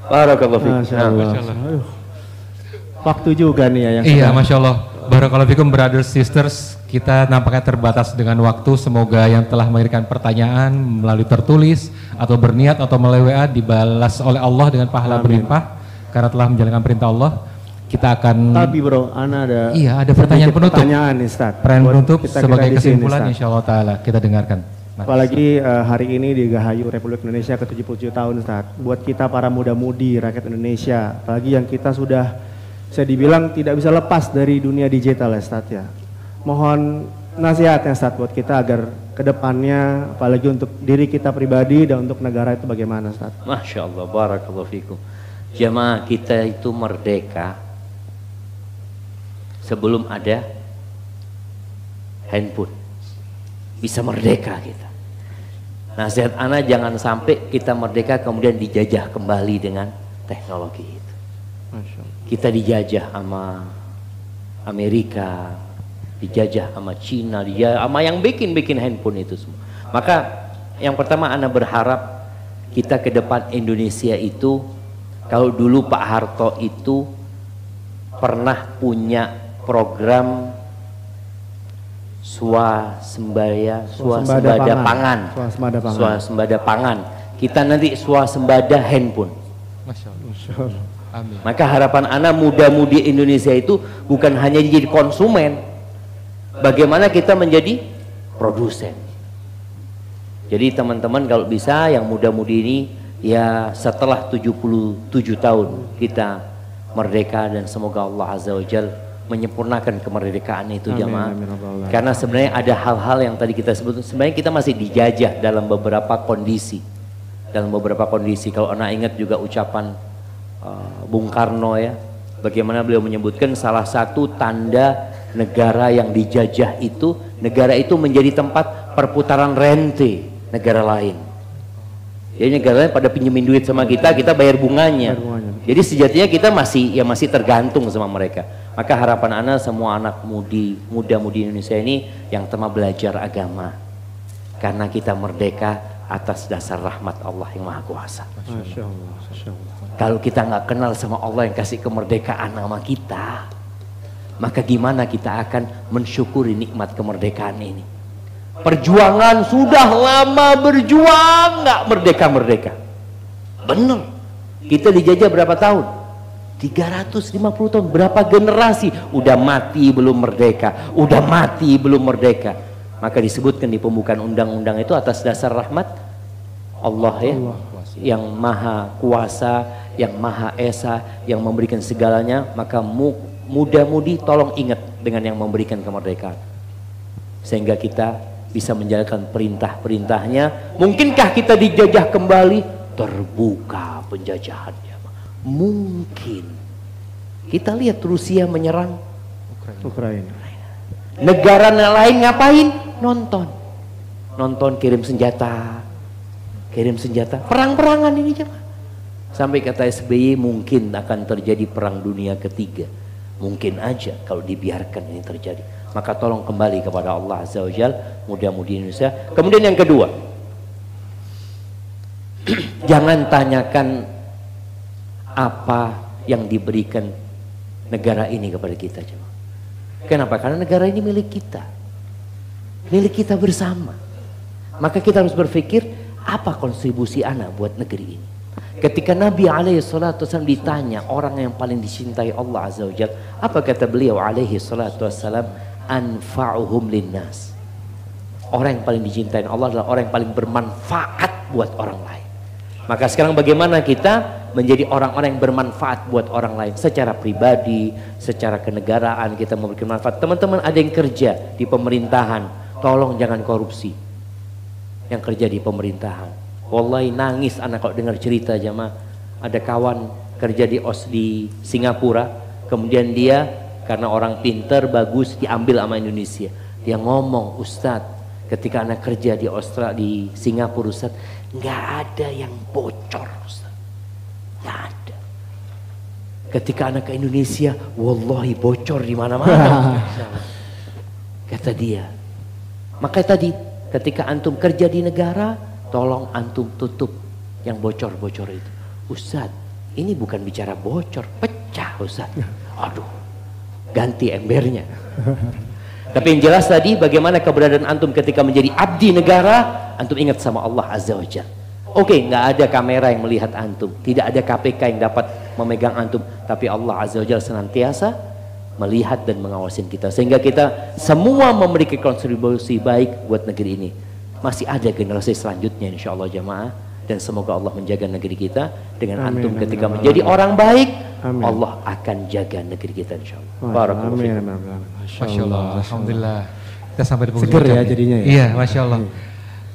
Barakallahu fiik. Masya Allah. Aduh. Waktu juga nih ya yang Iya, sudah- Masya Allah. Barakallahu fikum brothers sisters. Kita nampaknya terbatas dengan waktu. Semoga yang telah mengirimkan pertanyaan melalui tertulis atau berniat atau melalui WA dibalas oleh Allah dengan pahala berlimpah karena telah menjalankan perintah Allah. Kita akan Tapi bro, Ana ada Iya, ada pertanyaan sedikit penutup. Pertanyaan nih, Ustaz. Pertanyaan Buat penutup kita-kita sebagai di sini, kesimpulan Ustaz. insya Allah Ta'ala kita dengarkan. Mari. Apalagi hari ini di Gahayu Republik Indonesia ke 77 tahun, Ustaz. Buat kita para muda-mudi rakyat Indonesia, apalagi yang kita sudah saya dibilang tidak bisa lepas dari dunia digital ya, Ustaz ya. Mohon nasihatnya, Ustaz, buat kita agar kedepannya, apalagi untuk diri kita pribadi dan untuk negara itu bagaimana, Ustaz? Masya Allah, barakallahu fikum. Jamaah kita itu merdeka sebelum ada handphone. Bisa merdeka kita. Nasihat ana jangan sampai kita merdeka kemudian dijajah kembali dengan teknologi itu. Masya Allah. Kita dijajah sama Amerika, dijajah sama Cina, dijajah sama yang bikin handphone itu semua. Maka yang pertama ana berharap kita ke depan Indonesia itu, kalau dulu Pak Harto itu pernah punya program swasembada pangan. Swasembada pangan. Kita nanti swasembada handphone. Masya Allah. Masya Allah. Amin. Maka harapan anak muda-mudi Indonesia itu bukan hanya jadi konsumen, bagaimana kita menjadi produsen. Jadi teman-teman kalau bisa yang muda-mudi ini ya setelah 77 tahun kita merdeka, dan semoga Allah Azza wa Jal menyempurnakan kemerdekaan itu jamaah. Karena sebenarnya ada hal-hal yang tadi kita sebut, sebenarnya kita masih dijajah dalam beberapa kondisi. Kalau anak ingat juga ucapan Bung Karno ya, bagaimana beliau menyebutkan salah satu tanda negara yang dijajah itu, negara itu menjadi tempat perputaran rente negara lain. Jadi negara lain pada pinjemin duit sama kita bayar bunganya. Jadi sejatinya kita masih tergantung sama mereka. Maka harapan anak semua anak muda-mudi Indonesia ini yang tengah belajar agama, karena kita merdeka atas dasar rahmat Allah yang Maha Kuasa. Masya Allah. Masya Allah. Kalau kita nggak kenal sama Allah yang kasih kemerdekaan sama kita, maka gimana kita akan mensyukuri nikmat kemerdekaan ini? Perjuangan sudah lama berjuang, nggak merdeka-merdeka. Bener. Kita dijajah berapa tahun? 350 tahun. Berapa generasi? Udah mati belum merdeka. Udah mati belum merdeka. Maka disebutkan di pembukaan undang-undang itu atas dasar rahmat Allah ya. Yang maha kuasa, yang maha esa, yang memberikan segalanya. Maka muda-mudi tolong ingat dengan yang memberikan kemerdekaan, sehingga kita bisa menjalankan perintah-perintahnya. Mungkinkah kita dijajah kembali? Terbuka penjajahannya. Mungkin. Kita lihat Rusia menyerang Ukraina. Negara lain ngapain? Nonton kirim senjata, kirim senjata, perang-perangan ini jemaah. Sampai kata SBY mungkin akan terjadi perang dunia ketiga. Mungkin aja kalau dibiarkan ini terjadi. Maka tolong kembali kepada Allah Azza wa Jal, mudah-mudahan Indonesia. Kemudian yang kedua, jangan tanyakan apa yang diberikan negara ini kepada kita. Kenapa? Karena negara ini milik kita. Milik kita bersama. Maka kita harus berpikir, apa kontribusi anak buat negeri ini? Ketika Nabi SAW ditanya orang yang paling dicintai Allah Azza wa Jalla, apa kata beliau SAW? Anfa'uhum linnas. Orang yang paling dicintai Allah adalah orang yang paling bermanfaat buat orang lain. Maka sekarang bagaimana kita menjadi orang-orang yang bermanfaat buat orang lain secara pribadi, secara kenegaraan kita memberikan manfaat. Teman-teman ada yang kerja di pemerintahan, tolong jangan korupsi. Yang kerja di pemerintahan, wallahi nangis anak kalau dengar cerita jamaah. Ada kawan kerja di Singapura, kemudian dia karena orang pinter bagus diambil sama Indonesia. Dia ngomong, Ustadz, ketika anak kerja di Singapura, Ustadz, nggak ada yang bocor, Ustadz, nggak ada. Ketika anak ke Indonesia, wallahi bocor di mana-mana. Kata dia. Maka tadi ketika antum kerja di negara, tolong antum tutup yang bocor-bocor itu. Ustadz, ini bukan bicara bocor, pecah Ustadz. Aduh, ganti embernya. Tapi yang jelas tadi bagaimana keberadaan antum ketika menjadi abdi negara, antum ingat sama Allah Azza wa Jalla. Oke, nggak ada kamera yang melihat antum, tidak ada KPK yang dapat memegang antum, tapi Allah Azza wa Jalla senantiasa melihat dan mengawasin kita, sehingga kita semua memiliki kontribusi baik buat negeri ini. Masih ada generasi selanjutnya insya Allah jamaah, dan semoga Allah menjaga negeri kita dengan amin, antum amin, ketika amin, menjadi orang baik, amin. Allah akan jaga negeri kita insya Allah. Barakallahu Amin. fikum. Masya Allah, Alhamdulillah. Kita sampai di penghujung Seger ya jam. jadinya ya? Iya, Masya Allah.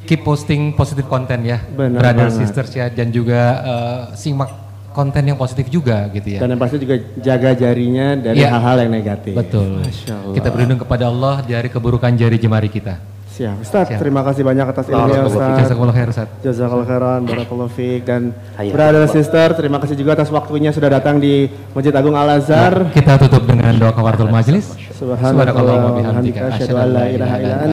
Keep posting positive content ya, Benar brother banget. sisters ya, dan juga simak konten yang positif juga gitu ya. Dan yang pasti juga jaga jarinya dari Iya. hal-hal yang negatif. Betul. Masya Allah. Kita berlindung kepada Allah dari keburukan jari jemari kita. Siap. Ustaz, Siap. terima kasih banyak atas ilmunya Ustaz. Jazakumullah khair Ustaz. Jazakallahu khairan, barakallahu fiik. Dan Hayya. brother sister, terima kasih juga atas waktunya sudah datang di Masjid Agung Al-Azhar. Kita tutup dengan doa kafaratul majelis. Subhanallah Subhanakallahumma wa bihamdika, bihamdika, asyhadu an la ilaha illa anta